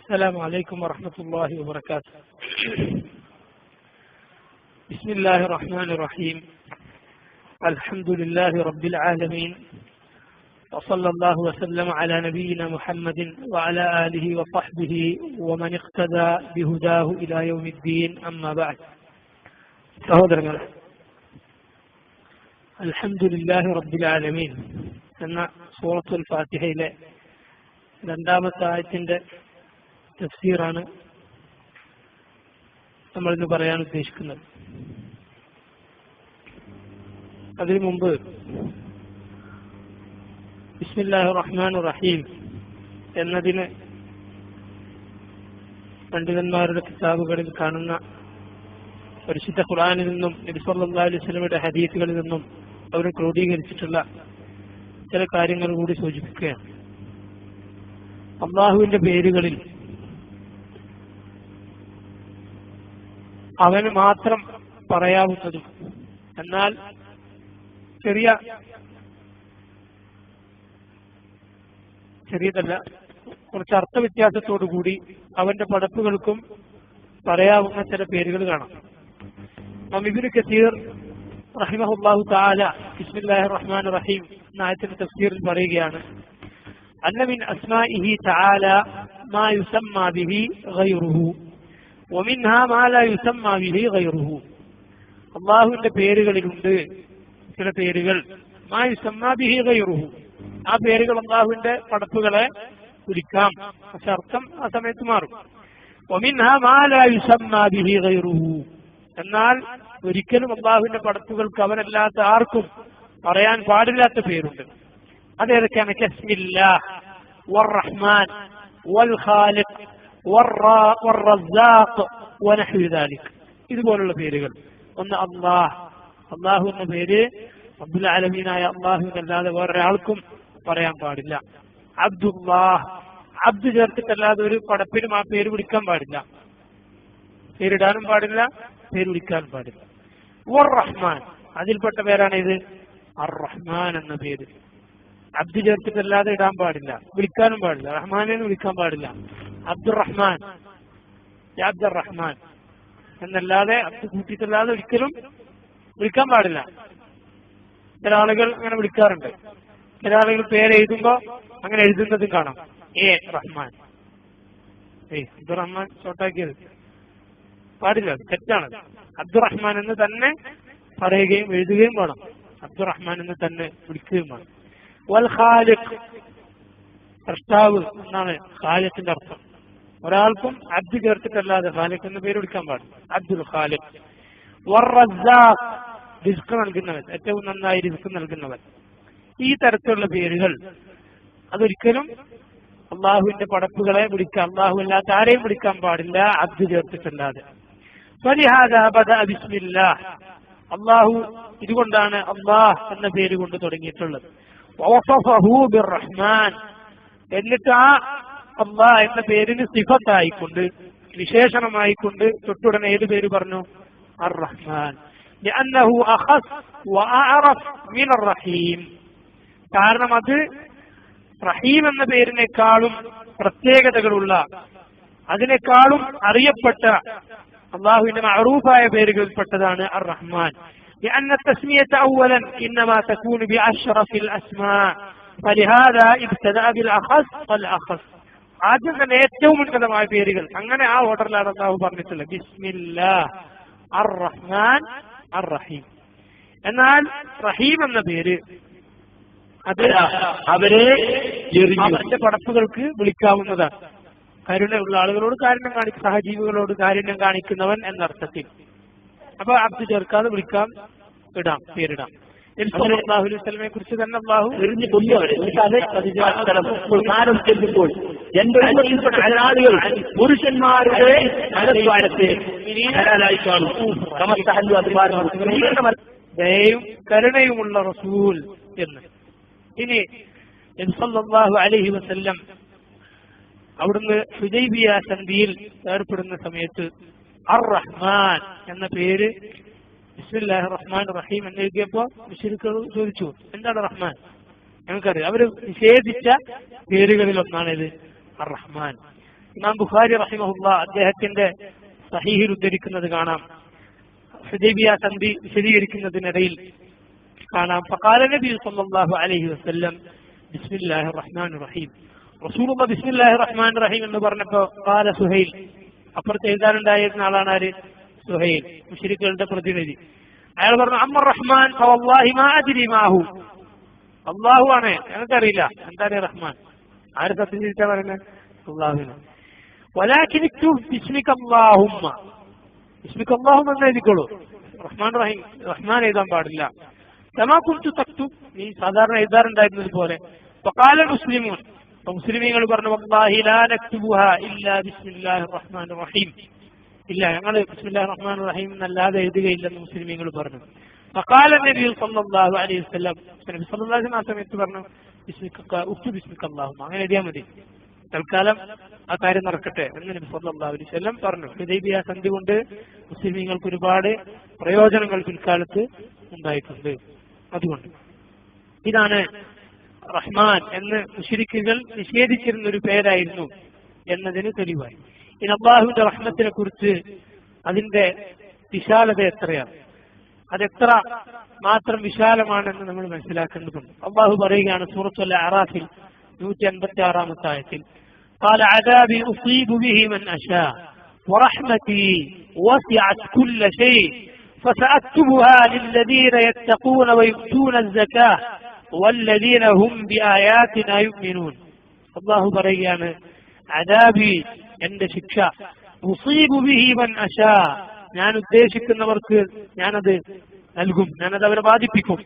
السلام عليكم ورحمة الله وبركاته. بسم الله الرحمن الرحيم. الحمد لله رب العالمين، وصلى الله وسلم على نبينا محمد وعلى آله وصحبه ومن اقتدى بهداه إلى يوم الدين. أما بعد. സഹോദരങ്ങളെ, അൽഹംദുലില്ലാഹി റബ്ബിൽ ആലമീൻ എന്ന സൂറത്തുൽ ഫാത്തിഹയിലെ രണ്ടാമത്തെ ആയത്തിന്റെ തഫ്സീറാണ് നമ്മളിന്ന് പറയാൻ ഉദ്ദേശിക്കുന്നത്. അതിനു മുമ്പ് ബിസ്മില്ലാഹിർ റഹ്മാനിർ റഹീം എന്നതിന് പണ്ഡിതന്മാരുടെ കിതാബുകളിൽ കാണുന്ന പരിശുദ്ധ ഖുർആനിൽ നിന്നും നബി സല്ലല്ലാഹു അലൈഹി വസല്ലമയുടെ ഹദീസുകളിൽ നിന്നും അവർ ക്രോഡീകരിച്ചിട്ടുള്ള ചില കാര്യങ്ങൾ കൂടി സൂചിപ്പിക്കുകയാണ്. അള്ളാഹുവിന്റെ പേരുകളിൽ അവന് മാത്രം പറയാവുന്നതും എന്നാൽ ചെറിയതല്ല കുറച്ച് അർത്ഥവ്യത്യാസത്തോടുകൂടി അവന്റെ പടപ്പുകൾക്കും പറയാവുന്ന ചില പേരുകൾ കാണാം. ഇബ്നു കസീർ റഹിമഹുല്ലാഹു തആല ബിസ്മില്ലാഹിർ റഹ്മാനിർ റഹീം എന്ന ആയത്തിന്റെ തഫ്സീറിൽ പറയുകയാണ്, അന്ന മിൻ അസ്മാഇഹി തആല മാ യുസമ്മാ ബിഹി ഗൈറുഹു വമിൻഹാ മാ ലാ യുസമ്മാ ബിഹി ഗൈറുഹു. അല്ലാഹുവിന്റെ പേരുകളിലുണ്ട് ചില പേരുകൾ മാ യുസമ്മാ ബിഹി ഗൈറുഹു, ആ പേരുകൾ അല്ലാഹുവിന്റെ പടപ്പുകളെ വിളിക്കാം, പക്ഷെ അർത്ഥം ആ സമയത്ത് മാറും. വമിൻഹാ മാ ലാ യുസമ്മാ ബിഹി ഗൈറുഹു, എന്നാൽ ഒരിക്കലും അല്ലാഹുവിന്റെ പടപ്പുകൾക്ക് അവനല്ലാത്ത ആർക്കും പറയാൻ പാടില്ലാത്ത പേരുണ്ട്. അതേതൊക്കെയാണ്? കസ്മില്ലാഹ് വർ-റഹ്മാൻ വൽ-ഖാലിഖ് വർ-റസ്സാഖ് വനഹ്വി ദാലിക്, ഇതുപോലുള്ള പേരുകൾ. ഒന്ന് അല്ലാഹ്, അല്ലാഹു എന്ന പേര് റബ്ബുൽ ആലമീനായ അല്ലാഹുവിനല്ലാതെ വേറൊരാൾക്കും പറയാൻ പാടില്ല. അബ്ദുല്ലാഹ്, അബ്ദു ചേർത്തിട്ടല്ലാതെ ഒരു പടപ്പിനും ആ പേര് വിളിക്കാൻ പാടില്ല, പേരിടാനും പാടില്ല, പേര് വിളിക്കാനും പാടില്ല. വർ-റഹ്മാൻ, അതിൽപ്പെട്ട പേരാണ് ഇത് അർ-റഹ്മാൻ എന്ന പേര്. അബ്ദു ചേർത്തിട്ടല്ലാതെ ഇടാൻ പാടില്ല, വിളിക്കാനും പാടില്ല, റഹ്മാനെന്ന് വിളിക്കാൻ പാടില്ല. അബ്ദുറഹ്മാൻ, അബ്ദുറഹ്മാൻ എന്നല്ലാതെ അബ്ദു കൂട്ടിയിട്ടല്ലാതെ ഒരിക്കലും വിളിക്കാൻ പാടില്ല. ചില ആളുകൾ അങ്ങനെ വിളിക്കാറുണ്ട്. ചില ആളുകൾ പേരെഴുതുമ്പോ അങ്ങനെ എഴുതുന്നതും കാണാം, എ റഹ്മാൻ. അബ്ദുറഹ്മാൻ ഷോർട്ടാക്കിയത് പാടില്ല, തെറ്റാണ്. അബ്ദുറഹ്മാൻ എന്ന് തന്നെ പറയുകയും എഴുതുകയും വേണം, അബ്ദുറഹ്മാൻ എന്ന് തന്നെ വിളിക്കുകയും വേണം. വൽ ഖാലിഖ്, സൃഷ്ടാവ് എന്നാണ് ഖാലിഖിന്റെ അർത്ഥം. ഒരാൾക്കും അബ്ദു ചേർത്തിട്ടല്ലാതെ ഖാലിഖ് എന്ന പേര് വിളിക്കാൻ പാടില്ല, അബ്ദുൽ ഖാലിഖ്. വർ-റസ്സാഖ്, റിസ്ക് നൽകുന്നവൻ, ഏറ്റവും നന്നായി റിസ്ക് നൽകുന്നവൻ. ഈ തരത്തിലുള്ള പേരുകൾ അതൊരിക്കലും അള്ളാഹുവിന്റെ പടപ്പുകളെ വിളിക്കാൻ, അള്ളാഹു അല്ലാത്ത ആരെയും വിളിക്കാൻ പാടില്ല അബ്ദു ചേർത്തിട്ടല്ലാതെ. ഫലിഹാദാ ബദഅ ബിസ്മില്ലാഹ്, അള്ളാഹു ഇതുകൊണ്ടാണ് അള്ളാഹ് എന്ന പേര് കൊണ്ട് തുടങ്ങിയിട്ടുള്ളത്. വവസഫഹു ബിർറഹ്മാൻ, എന്നിട്ട് ആ അള്ളാഹ് എന്ന പേരിന് സിഫത്തായിക്കൊണ്ട്, വിശേഷണമായിക്കൊണ്ട് തൊട്ടുടനെ ഏത് പേര് പറഞ്ഞു? അർ-റഹ്മാൻ. لأنه أخص وأعرف من الرحيم, കാരണം അത് റഹീം എന്ന പേരിനേക്കാളും പ്രത്യേകതകളുള്ള, അതിനേക്കാളും അറിയപ്പെട്ട അള്ളാഹുവിന്റെ മഅറൂഫായ പേരുകളിൽപ്പെട്ടതാണ് അർ-റഹ്മാൻ. لأن التسمية أولا إنما تكون بأشرف الأسماء فلهذا ابتدأ بالأخص فالأخص. ആദ്യം തന്നെ ഏറ്റവും ഉന്നതമായ പേരുകൾ, അങ്ങനെ ആ ഓർഡറിലാണ് അള്ളാഹു പറഞ്ഞിട്ടുള്ളത്. ബിസ്മില്ലാഹ്, അർ-റഹ്മാൻ, അർ-റഹീം. എന്നാൽ റഹീം എന്ന പേര് അത് അവരുടെ പടപ്പുകൾക്ക് വിളിക്കാവുന്നതാണ്. കരുണയുള്ള ആളുകളോട് കാരുണ്യം കാണിക്കും, സഹജീവികളോട് കാരുണ്യം കാണിക്കുന്നവൻ എന്നർത്ഥത്തിൽ. അപ്പൊ അബ്ദു ചേർക്കാതെ വിളിക്കാം, ഇടാം, പേരിടാം. അല്ലാഹു അലൈഹി വസല്ലമയെ കുറിച്ച് തന്നെ അള്ളാഹു പുരുഷന്മാരുടെ ദയയും കരുണയുമുള്ള റസൂൽ എന്ന്. ഇനി നബി സല്ലല്ലാഹു അലൈഹി വസല്ലം അവിടുന്ന് ഹുദൈബിയ സന്ധിയിൽ ഏർപ്പെടുന്ന സമയത്ത് അർ-റഹ്മാൻ എന്ന പേര് ബിസ്മില്ലാഹിർ റഹ്മാനിർ റഹീം എന്ന് എഴുതിയപ്പോ മുശ്രിക്കുകൾ ചോദിച്ചു, എന്താണ് റഹ്മാൻ? ഞങ്ങൾക്കറിയാം, അവര് നിഷേധിച്ച പേരുകളിൽ ഒന്നാണ് ഇത് അർ-റഹ്മാൻ. ഇമാം ബുഖാരി റഹിമഹുല്ലാ അദ്ദേഹത്തിന്റെ സഹീഹിൽ ഉദ്ധരിക്കുന്നത് കാണാം. ഹുദൈബിയ സന്ധി വിശദീകരിക്കുന്നതിനിടയിൽ കാണാം, ഫഖാല നബി സല്ലല്ലാഹു അലൈഹി വസല്ലം ബിസ്മില്ലാഹിർ റഹ്മാനിർ റഹീം. റസൂലുള്ളാഹി ബിസ്മില്ലാഹിർ റഹ്മാനിർ റഹീം എന്ന് പറഞ്ഞപ്പോ ഖാല സുഹൈൽ, അപ്പുറത്ത് എഴുതാനുണ്ടായിരുന്ന ആളാണ് ആര്? സുഹൈൽ, മുശ്രിക്കുകളുടെ പ്രതിനിധി. അയാൾ പറഞ്ഞു അമ്മർ റഹ്മാൻ ഫവല്ലാഹി മാ അദ്രി മാഹു. അല്ലാഹു ആണ്, ഞങ്ങൾക്കറിയില്ല എന്താണ് റഹ്മാൻ. ആര് സത്യം ചെയ്തിട്ടാ പറയുന്നത്? അല്ലാഹുവിനെ. വലാകിൻ ഇക്തുബ് ബിസ്മിക അല്ലാഹുമ്മ. ബിസ്മിക അല്ലാഹുമ്മ എന്ന് എഴുതിക്കോളൂ, റഹ്മാൻ റഹീം റഹ്മാൻ എഴുതാൻ പാടില്ല. കമാ കുൻതു തക്തുബ്, നീ സാധാരണ എഴുതാറുണ്ടായിരുന്നത് പോലെ. ഫഖാല മുസ്ലിമൂൻ, മുസ്ലിമീങ്ങൾ പറഞ്ഞു വല്ലാഹി ലാ നക്തുബുഹാ ഇല്ലാ ബിസ്മില്ലാഹിർ റഹ്മാനിർ റഹീം. ഇല്ല, ഞങ്ങൾ ബിസ്മില്ലാഹിർ റഹ്മാനിർ റഹീം എന്നല്ലാതെ എഴുതുകയില്ലെന്ന് മുസ്ലിമീങ്ങൾ പറഞ്ഞു. ഫഖാല നബി സല്ലല്ലാഹു അലൈഹി വസല്ലം, നബി സല്ലല്ലാഹു അലൈഹി വസല്ലം ആ സമയത്ത് പറഞ്ഞു ഉക്തു ബിസ്മിക അല്ലാഹുമ്മ, അങ്ങനെ എഴുതിയാൽ മതി, തൽക്കാലം ആ കാര്യം നടക്കട്ടെ എന്ന് നബി സല്ലല്ലാഹു അലൈഹി വസല്ലം പറഞ്ഞു. ഹുദൈബിയ സന്ധി കൊണ്ട് മുസ്ലിമീങ്ങൾക്ക് ഒരുപാട് പ്രയോജനങ്ങൾ പിൽക്കാലത്ത് ഉണ്ടായിട്ടുണ്ട്. അതുകൊണ്ട് ഇതാണ് റഹ്മാൻ എന്ന് മുശ്രിക്കുകൾ നിഷേധിച്ചിരുന്ന ഒരു പേരായിരുന്നു എന്നതിന് തെളിവായി. ഇനി അല്ലാഹുവിന്റെ റഹ്മത്തിനെ കുറിച്ച് അതിന്റെ വിശാലത എത്രയാണ്, അതെത്ര മാത്രം വിശാലമാണെന്ന് നമ്മൾ മനസ്സിലാക്കേണ്ടതുണ്ട്. അല്ലാഹു പറയുകയാണ് സൂറത്തുൽ അറാഫിൽ 156-ാമത്തെ ആയത്തിൽ, قال عذابي أصيب به من أشاء ورحمتي وسعت كل شيء فسأكتبها للذين يتقون ويؤتون الزكاة والذين هم بآياتنا يؤمنون. അല്ലാഹു പറയുകയാണ് അദാബി, എന്റെ ശിക്ഷ, ഉസീബു ബിഹി മൻ അശാ, ഞാൻ ഉദ്ദേശിക്കുന്നവർക്ക് ഞാനത് നൽകും, ഞാനത് അവരെ ബാധിപ്പിക്കും.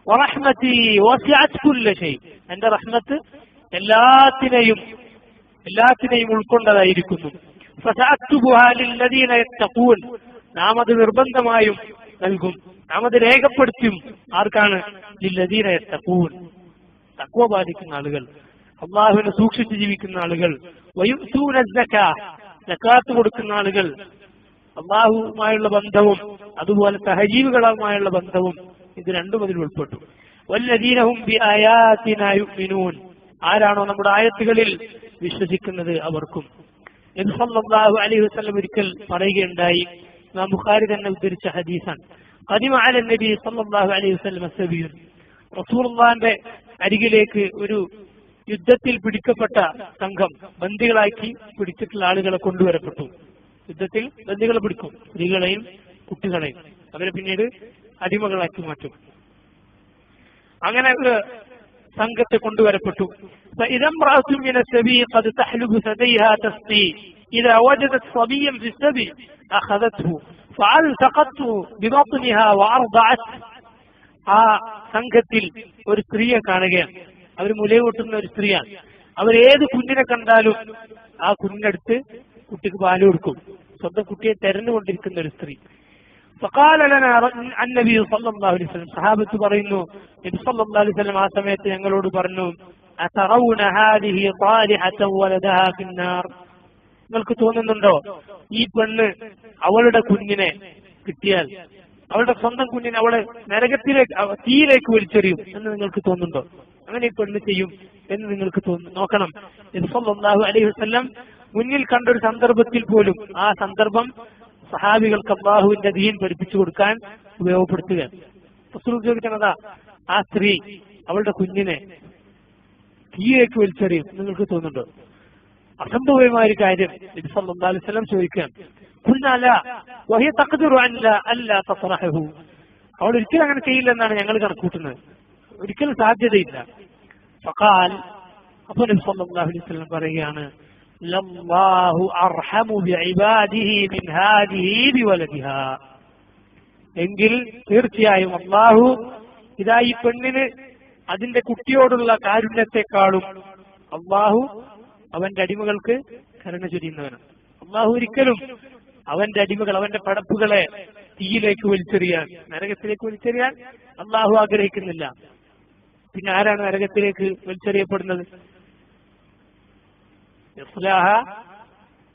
വറഹ്മതി വസിഅത് കുല്ല ഷൈ, എന്റെ റഹ്മത്ത് എല്ലാത്തിനെയും ഉൾക്കൊണ്ടതായിരിക്കുന്നു. ഫസഅക്തുബുഹാ ലില്ലദീന യത്തഖൂൻ, നാം അത് നിർബന്ധമായും നൽകും, നാം അത് രേഖപ്പെടുത്തും. ആർക്കാണ്? ലില്ലദീന യത്തഖൂൻ, തഖ്വ പാലിക്കുന്ന ആളുകൾ, അല്ലാഹുവിനെ സൂക്ഷിച്ച് ജീവിക്കുന്ന ആളുകൾ. വയുഅ്തൂന സക്കാ, സക്കാത്ത് കൊടുക്കുന്ന ആളുകൾ. അല്ലാഹുവുമായുള്ള ബന്ധവും അതുപോലെ സഹജീവികളുമായുള്ള ബന്ധവും ഇത് രണ്ടും അതിൽ ഉൾപ്പെട്ടു. വല്ലദീന ഹും ബിആയാതിനാ യുഅ്മിനൂൻ, ആരാണോ നമ്മുടെ ആയത്തുകളിൽ വിശ്വസിക്കുന്നത് അവർക്കും. നബി സല്ലല്ലാഹു അലൈഹി വസല്ലം ഒരിക്കൽ പറയുകയുണ്ടായി, ഇമാം ബുഖാരി തന്നെ ഉദ്ധരിച്ച ഹദീസാണ്. ഖദിമ അല നബി സല്ലല്ലാഹു അലൈഹി വസല്ലം സബിയുൻ, റസൂലുള്ളാഹിന്റെ അരികിലേക്ക് ഒരു യുദ്ധത്തിൽ പിടിക്കപ്പെട്ട സംഘം, ബന്ദികളാക്കി പിടിച്ചിട്ടുള്ള ആളുകളെ കൊണ്ടുവരപ്പെട്ടു. യുദ്ധത്തിൽ ബന്ദികളെ പിടിക്കും, സ്ത്രീകളെയും കുട്ടികളെയും, അവരെ പിന്നീട് അടിമകളാക്കി മാറ്റും. അങ്ങനെ ഒരു സംഘത്തെ കൊണ്ടുവരപ്പെട്ടു. فإذا امرأة من السبي قد تحلب ثديها تسقي إذا وجدت صبيا في السبي أخذته فألصقته ببطنها وأرضعته. ആ സംഘത്തിൽ ഒരു സ്ത്രീയെ കാണുകയാണ്, അവർ മുലയൂട്ടുന്ന ഒരു സ്ത്രീയാണ്. അവരേത് കുഞ്ഞിനെ കണ്ടാലും ആ കുഞ്ഞിനടുത്ത് കുട്ടിക്ക് പാല് കൊടുക്കും, സ്വന്തം കുട്ടിയെ തെരഞ്ഞുകൊണ്ടിരിക്കുന്ന ഒരു സ്ത്രീ. فقال لنا النبي صلى الله عليه وسلم, സഹാബത്ത് പറയുന്നു, നബി സല്ലല്ലാഹു അലൈഹി വസല്ലം ആ സമയത്ത് ഞങ്ങളോട് പറഞ്ഞു, അതറൗന ഹാദിഹി ളാലിഹത വലദഹാ ഫിന്നാർ, നിങ്ങൾക്ക് തോന്നുന്നുണ്ടോ ഈ പെണ്ണ് അവളുടെ കുഞ്ഞിനെ കിട്ടിയാൽ, അവളുടെ സ്വന്തം കുഞ്ഞിനെ അവളെ നരകത്തിലേക്ക് തീയിലേക്ക് വലിച്ചെറിയും എന്ന് നിങ്ങൾക്ക് തോന്നുന്നുണ്ടോ? അങ്ങനെ ഈ പെണ്ണ് ചെയ്യും എന്ന് നിങ്ങൾക്ക് നോക്കണം. നബി സല്ലല്ലാഹു അലൈഹി വസല്ലം മുന്നിൽ കണ്ടൊരു സന്ദർഭത്തിൽ പോലും ആ സന്ദർഭം സഹാബികൾക്ക് അല്ലാഹുവിന്റെ ദീൻ പഠിപ്പിച്ചു കൊടുക്കാൻ ഉപയോഗപ്പെടുത്തുക. റസൂൽ ചോദിക്കുന്നതാ, ആ സ്ത്രീ അവളുടെ കുഞ്ഞിനെ തീയിലേക്ക് വലിച്ചെറിയും നിങ്ങൾക്ക് തോന്നുന്നുണ്ടോ? അസംഭവമായ ഒരു കാര്യം നബി സല്ലല്ലാഹു അലൈഹി വസല്ലം ചോദിക്കാൻ. ഖുൽനാ ലാ വഹിയ തഖ്ദിറു അല്ലാ തസ്റഹു, അവൾ ഒരിക്കലും അങ്ങനെ ചെയ്യില്ലെന്നാണ് ഞങ്ങൾ കണക്കൂട്ടുന്നത്, ഒരിക്കലും സാധ്യതയില്ല. ഫഖാൽ, അപ്പോൾ നബി സല്ലല്ലാഹു അലൈഹി വസല്ലം പറയുകയാണ്, ലല്ലാഹു അർഹമു ബിഇബാദിഹി മിൻ ഹാദിഹി ബിവലദിഹാ, എങ്കിൽ തീർച്ചയായും അല്ലാഹു ഇതാ ഈ പെണ്ണിന് അതിന്റെ കുട്ടിയോടുള്ള കാരുണ്യത്തെക്കാളും അല്ലാഹു അവന്റെ അടിമകൾക്ക് കരുണ ചൊരിയുന്നവനാണ്. അല്ലാഹു ഒരിക്കലും അവന്റെ അടിമകൾ, അവന്റെ പടപ്പുകളെ തീയിലേക്ക് വലിച്ചെറിയാൻ, നരകത്തിലേക്ക് വലിച്ചെറിയാൻ അല്ലാഹു ആഗ്രഹിക്കുന്നില്ല. പിന്നെ ആരാണ് നരകത്തിലേക്ക് വലിച്ചെറിയപ്പെടുന്നത്?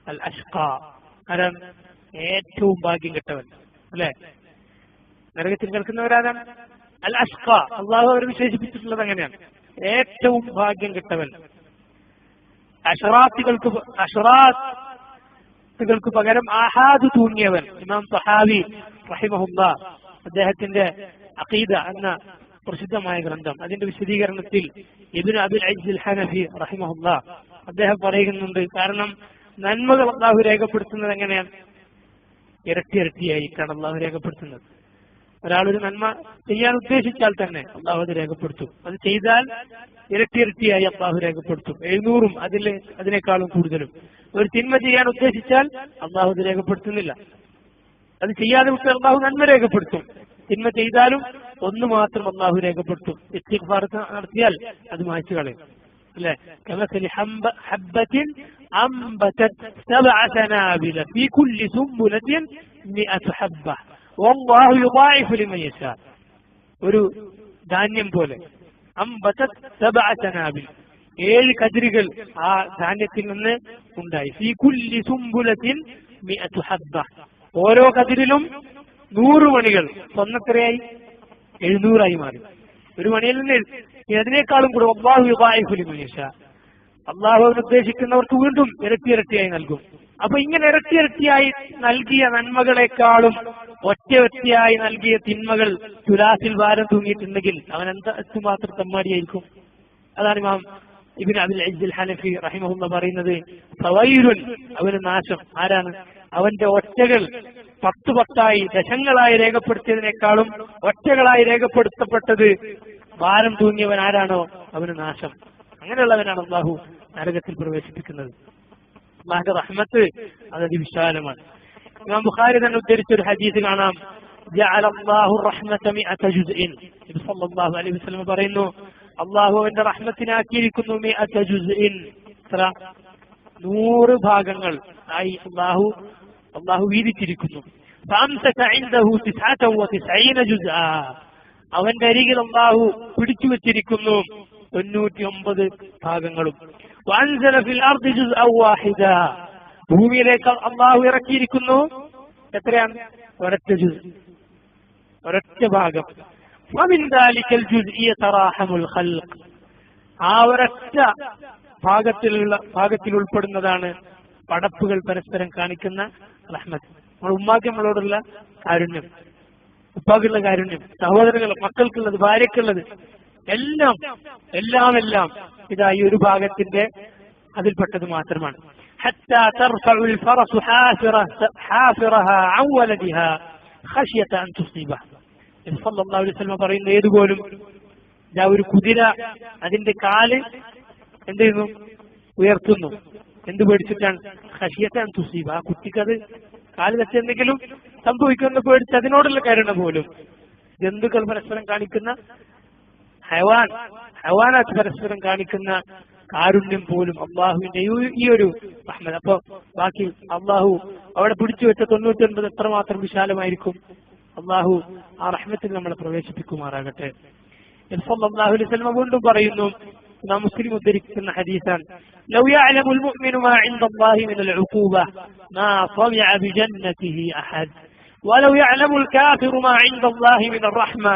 അൽ അഷ്ഖാ, ആരാണ്? ഏറ്റവും ഭാഗ്യം കെട്ടവൻ, അല്ലെ? നരകത്തിൽ കിടക്കുന്നവരാരാണ്? അൽ അഷ്ഖാ. അള്ളാഹു അവർ വിശേഷിപ്പിച്ചിട്ടുള്ളത് അങ്ങനെയാണ്, ഏറ്റവും ഭാഗ്യം കെട്ടവൻ. അഷറാത്തുകൾക്ക് പകരം ആഹാദ് തൂങ്ങിയവൻ. ഇമാം തഹാവി റഹിമഹുല്ലാ അദ്ദേഹത്തിന്റെ അഖീദ എന്ന പ്രസിദ്ധമായ ഗ്രന്ഥം, അതിന്റെ വിശദീകരണത്തിൽ ഇബ്നു അബിൽ അജ്ജ് ഹനഫി റഹിമഹുല്ലാ അദ്ദേഹം പറയുന്നുണ്ട്, കാരണം നന്മകൾ അല്ലാഹു രേഖപ്പെടുത്തുന്നത് എങ്ങനെയാണ്? ഇരട്ടി ഇരട്ടിയായിട്ടാണ് അല്ലാഹു രേഖപ്പെടുത്തുന്നത്. ഒരാളൊരു നന്മ ചെയ്യാൻ ഉദ്ദേശിച്ചാൽ തന്നെ അല്ലാഹു അത് രേഖപ്പെടുത്തും. അത് ചെയ്താൽ ഇരട്ടി ഇരട്ടിയായി അല്ലാഹു രേഖപ്പെടുത്തും, 700ഉം അതിനേക്കാളും കൂടുതലും. ഒരു തിന്മ ചെയ്യാൻ ഉദ്ദേശിച്ചാൽ അല്ലാഹു അത് രേഖപ്പെടുത്തുന്നില്ല. അത് ചെയ്യാതെ വിട്ട് അല്ലാഹു നന്മ രേഖപ്പെടുത്തും. തിന്മ ചെയ്താലും ഒന്ന് മാത്രം അല്ലാഹു രേഖപ്പെടുത്തും. ഇസ്തിഗ്ഫാർ നടത്തിയാൽ അത് മായ്ച്ചു കളയും. അല്ലെ, കമസലി ഹബ്ബത്തിൻ അംബതത് സബഅ സനാബില ഫീ കുല്ലി സുംബുലത്തിൻ 100 ഹബ്ബ വല്ലാഹു യുദാഇഫു ലിമൻ യശാ. ഒരു ധാന്യം പോലെ അംബതത് സബഅ സനാബിൽ, 7 കതിരുകൾ ആ ധാന്യത്തിൽ നിന്ന് ഉണ്ടായി. ഫീ കുല്ലി സുംബുലത്തിൻ 100 ഹബ്ബ, ഓരോ കതിരിലും 100 മണികൾ. സ്വന്തത്രയായി 700ആയി മാറി. ഒരു മണിയിൽ നിന്ന് അതിനേക്കാളും കൂടെ അല്ലാഹു യുദാഇഫു ലിമൻ യശാ, അല്ലാഹു ഉദ്ദേശിക്കുന്നവർക്ക് വീണ്ടും ഇരട്ടി ഇരട്ടിയായി നൽകും. അപ്പൊ ഇങ്ങനെ ഇരട്ടി ഇരട്ടിയായി നൽകിയ നന്മകളെക്കാളും ഒറ്റയായി നൽകിയ തിന്മകൾ തുലാസിൽ ഭാരം തൂങ്ങിയിട്ടുണ്ടെങ്കിൽ അവൻ എന്തുമാത്രം തെമ്മാടിയായിരിക്കും. അതാണ് ഇമാം ഇബ്നു അബിൽ അജ്ജ് ഹനഫി റഹിമഹുല്ലാ പറയുന്നത്, ഫവൈലുൻ, അവന് നാശം. ആരാണ്? അവന്റെ ഒറ്റകൾ 10 ദശങ്ങളായി രേഖപ്പെടുത്തിയതിനേക്കാളും ഒറ്റകളായി രേഖപ്പെടുത്തപ്പെട്ടത് ഭാരം തൂങ്ങിയവൻ ആരാണോ അവന് നാശം. അങ്ങനെയുള്ളവനാണ് അല്ലാഹു നരകത്തിൽ പ്രവേശിപ്പിക്കുന്നത്. അല്ലാഹുവിന്റെ റഹ്മത്ത് അത് അതിവിശാലമാണ്. ഇമാം ബുഖാരി തന്നെ ഉദ്ധരിച്ച ഒരു ഹദീസ് കാണാം, ജഅല അല്ലാഹു റഹ്മത 100 ജുസ്ഇൻ. നബി സല്ലല്ലാഹു അലൈഹി വസല്ലം പറയുന്നു, അല്ലാഹു അവന്റെ റഹ്മത്തിനാക്കിയിരിക്കുന്നു 100 ജുസ്ഇൻ, 100 ഭാഗങ്ങൾ ആയി അല്ലാഹു വീതിച്ചിരിക്കുന്നു. ഫഅംസക ഇൻദഹു 99 ജുസ്ആ, അവന്റെ അരികിൽ അല്ലാഹു പിടിച്ചു വെച്ചിരിക്കുന്നു 99 ഭാഗങ്ങളും. വഅൻസല ഫിൽ അർദി ജുസ്അൻ വാഹിദ, ഭൂമിയിലേക്ക് അല്ലാഹു ഇറക്കിയിരിക്കുന്നു എത്രയാണ്? ഒരൊറ്റ ജുസ്, ഒരൊറ്റ ഭാഗം. വമിൻ ദാലികൽ ജുസ്ഇ യതറാഹമുൽ ഖൽഖ്, ആ ഒരൊറ്റ ഭാഗത്തിൽ ഉൾപ്പെടുന്നതാണ് പടപ്പുകൾ പരസ്പരം കാണിക്കുന്ന റഹ്മത്ത്. നമ്മൾ ഉമ്മാക്ക് നമ്മളോടുള്ള കാരുണ്യം, ഉപ്പാക്കുള്ള കാരുണ്യം, സഹോദരങ്ങൾ മക്കൾക്കുള്ളത്, ഭാര്യക്കുള്ളത്, എല്ലാം ഇതാ ഈ ഒരു ഭാഗത്തിന്റെ അതിൽപ്പെട്ടത് മാത്രമാണ്. حتى ترفع الفرس حافرها عن ولدها خشية أن تصيبه. സല്ലല്ലാഹു അലൈഹി വസല്ലം പറയുന്ന ഏതുപോലും ഒരു കുതിര അതിന്റെ കാല് എന്ത് ചെയ്യുന്നു? ഉയർത്തുന്നു. എന്ത് പേടിച്ചിട്ടാണ്? ഖശിയത അൻ തുസീബ, ആ കുട്ടിക്കത് കാല് വെച്ച് എന്തെങ്കിലും സംഭവിക്കുമെന്ന് പേടിച്ച് അതിനോടുള്ള കരുണ പോലും. ജന്തുക്കൾ പരസ്പരം കാണിക്കുന്ന, ഹയവാനാത്ത് പരസ്പരം കാണിക്കുന്ന കാരുണ്യം പോലും അള്ളാഹുവിന്റെ ഈ ഒരു റഹ്മത്ത്. അപ്പൊ ബാക്കി അള്ളാഹു അവിടെ പിടിച്ചു വെച്ച 99 എത്രമാത്രം വിശാലമായിരിക്കും. അള്ളാഹു ആ റഹ്മത്തിൽ നമ്മളെ പ്രവേശിപ്പിക്കുമാറാകട്ടെ. സല്ലല്ലാഹു അലൈഹി വസല്ലം വീണ്ടും പറയുന്നു, നാം മുസ്ലിം ഉദ്ധരിക്കുന്ന ഹദീസാണ്, ലൗ യഅലമുൽ മുഅ്മിനു മാ ഇൻദല്ലാഹി മിനൽ ഉഖൂബ മാ സമിഅ ബിജന്നതിഹി അഹദ് വലൗ യഅലമുൽ കാഫിറു മാ ഇൻദല്ലാഹി മിനർ റഹ്മ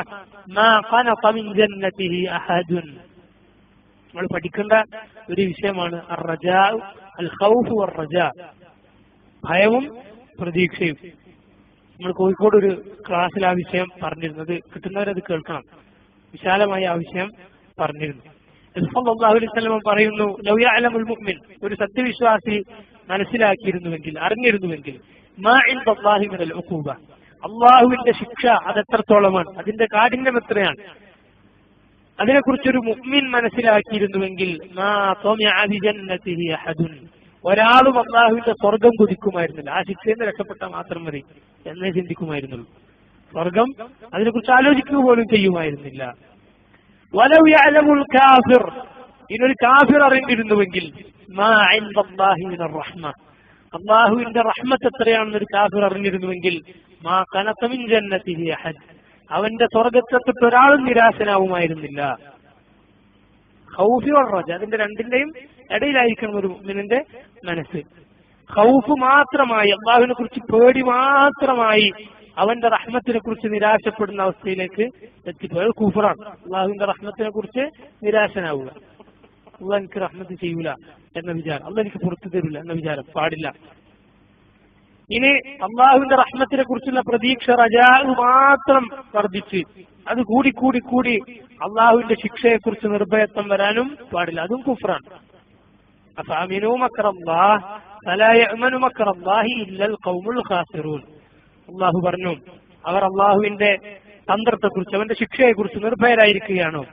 മാ ഖനത മിൻ ജന്നതിഹി അഹദുൻ. നമ്മൾ പഠിക്കേണ്ട ഒരു വിഷയമാണ് അർറജാ, അൽ ഖൗഫ് വർ റജാ, ഭയവും പ്രതീക്ഷയും. നമ്മൾ കോഴിക്കോട് ഒരു ക്ലാസ്സിൽ ആ വിഷയം പറഞ്ഞിരുന്നത്, കിട്ടുന്നവരത് കേൾക്കണം. വിശാലമായ ആ വിഷയം പറഞ്ഞിരുന്നു. സല്ലല്ലാഹു അലൈഹി വസല്ലം പറയുന്നു, ലൗ യഅലമുൽ മുഅ്മിൻ, ഒരു സത്യവിശ്വാസി മനസ്സിലാക്കിയിരുന്നുവെങ്കിൽ, അറിഞ്ഞിരുന്നുവെങ്കിൽ, മാ ഇൻദല്ലാഹി മിനൽ ഉഖൂബ, അള്ളാഹുവിന്റെ ശിക്ഷ അതെത്രത്തോളമാണ്, അതിന്റെ കാഠിന്യം എത്രയാണ്, അതിനെക്കുറിച്ചൊരു മുഅ്മിൻ മനസ്സിലാക്കിയിരുന്നുവെങ്കിൽ, മാ തമിഅ ബിജന്നതിഹി അഹദുൻ, ഒരാളും അള്ളാഹുവിന്റെ സ്വർഗം കൊതിക്കുമായിരുന്നില്ല. ആ ശിക്ഷയിൽ നിന്ന് രക്ഷപ്പെട്ടാൽ മാത്രം മതി എന്നേ ചിന്തിക്കുമായിരുന്നുള്ളൂ. സ്വർഗം അതിനെക്കുറിച്ച് ആലോചിക്കുക പോലും ചെയ്യുമായിരുന്നില്ല. വലൗ യഅലമുൽ കാഫിർ, ഇനൊരു കാഫിർ അറിഞ്ഞിരുന്നുവെങ്കിൽ, മാ ഇൻദല്ലാഹി മിനർ റഹ്മ, അള്ളാഹുവിന്റെ റഹ്മത്ത് എത്രയാണെന്നൊരു കാഫിർ അറിഞ്ഞിരുന്നുവെങ്കിൽ, മാ ഖനത മിൻ ജന്നതിഹി അഹദ്, അവന്റെ സ്വർഗത്തെത്തൊട്ട് ഒരാളും നിരാശനാവുമായിരുന്നില്ല. ഖൗഫ് വർ റജ, അതിന്റെ രണ്ടിന്റെയും ഇടയിലായിരിക്കണം ഒരു മുഅ്മിനിന്റെ മനസ്സ്. ഖൗഫ് മാത്രമായി, അള്ളാഹുവിനെ കുറിച്ച് പേടി മാത്രമായി അവന്റെ റഹ്മത്തിനെ കുറിച്ച് നിരാശപ്പെടുന്ന അവസ്ഥയിലേക്ക് എത്തിപ്പോയത് കൂഫറാണ്. അള്ളാഹുവിന്റെ റഹ്മത്തിനെ കുറിച്ച് നിരാശനാവുക. അള്ളാഹ് എനിക്ക് റഹ്മത്ത് ചെയ്യൂല എന്ന വിചാരം, അള്ളാഹ് എനിക്ക് പുറത്തു തരില്ല എന്ന വിചാരം പാടില്ല. ഇനി അള്ളാഹുവിന്റെ റഹ്മത്തിനെ കുറിച്ചുള്ള പ്രതീക്ഷ റജാ മാത്രം വർദ്ധിച്ച് അത് കൂടി കൂടി കൂടി അള്ളാഹുവിന്റെ ശിക്ഷയെ കുറിച്ച് നിർഭയത്വം വരാനും പാടില്ല. അതും കുഫ്റാണ്. അഫഅമിനൂ മക്റല്ലാഹ് ഫലാ യഅ്മനു മക്റല്ലാഹി ഇല്ലൽ ഖൗമുൽ ഖാസിറൂൻ. അള്ളാഹു പറഞ്ഞു, അവർ അള്ളാഹുവിന്റെ തന്ത്രത്തെക്കുറിച്ച് അവന്റെ ശിക്ഷയെക്കുറിച്ച് നിർഭയരായിരിക്കുകയാണോ?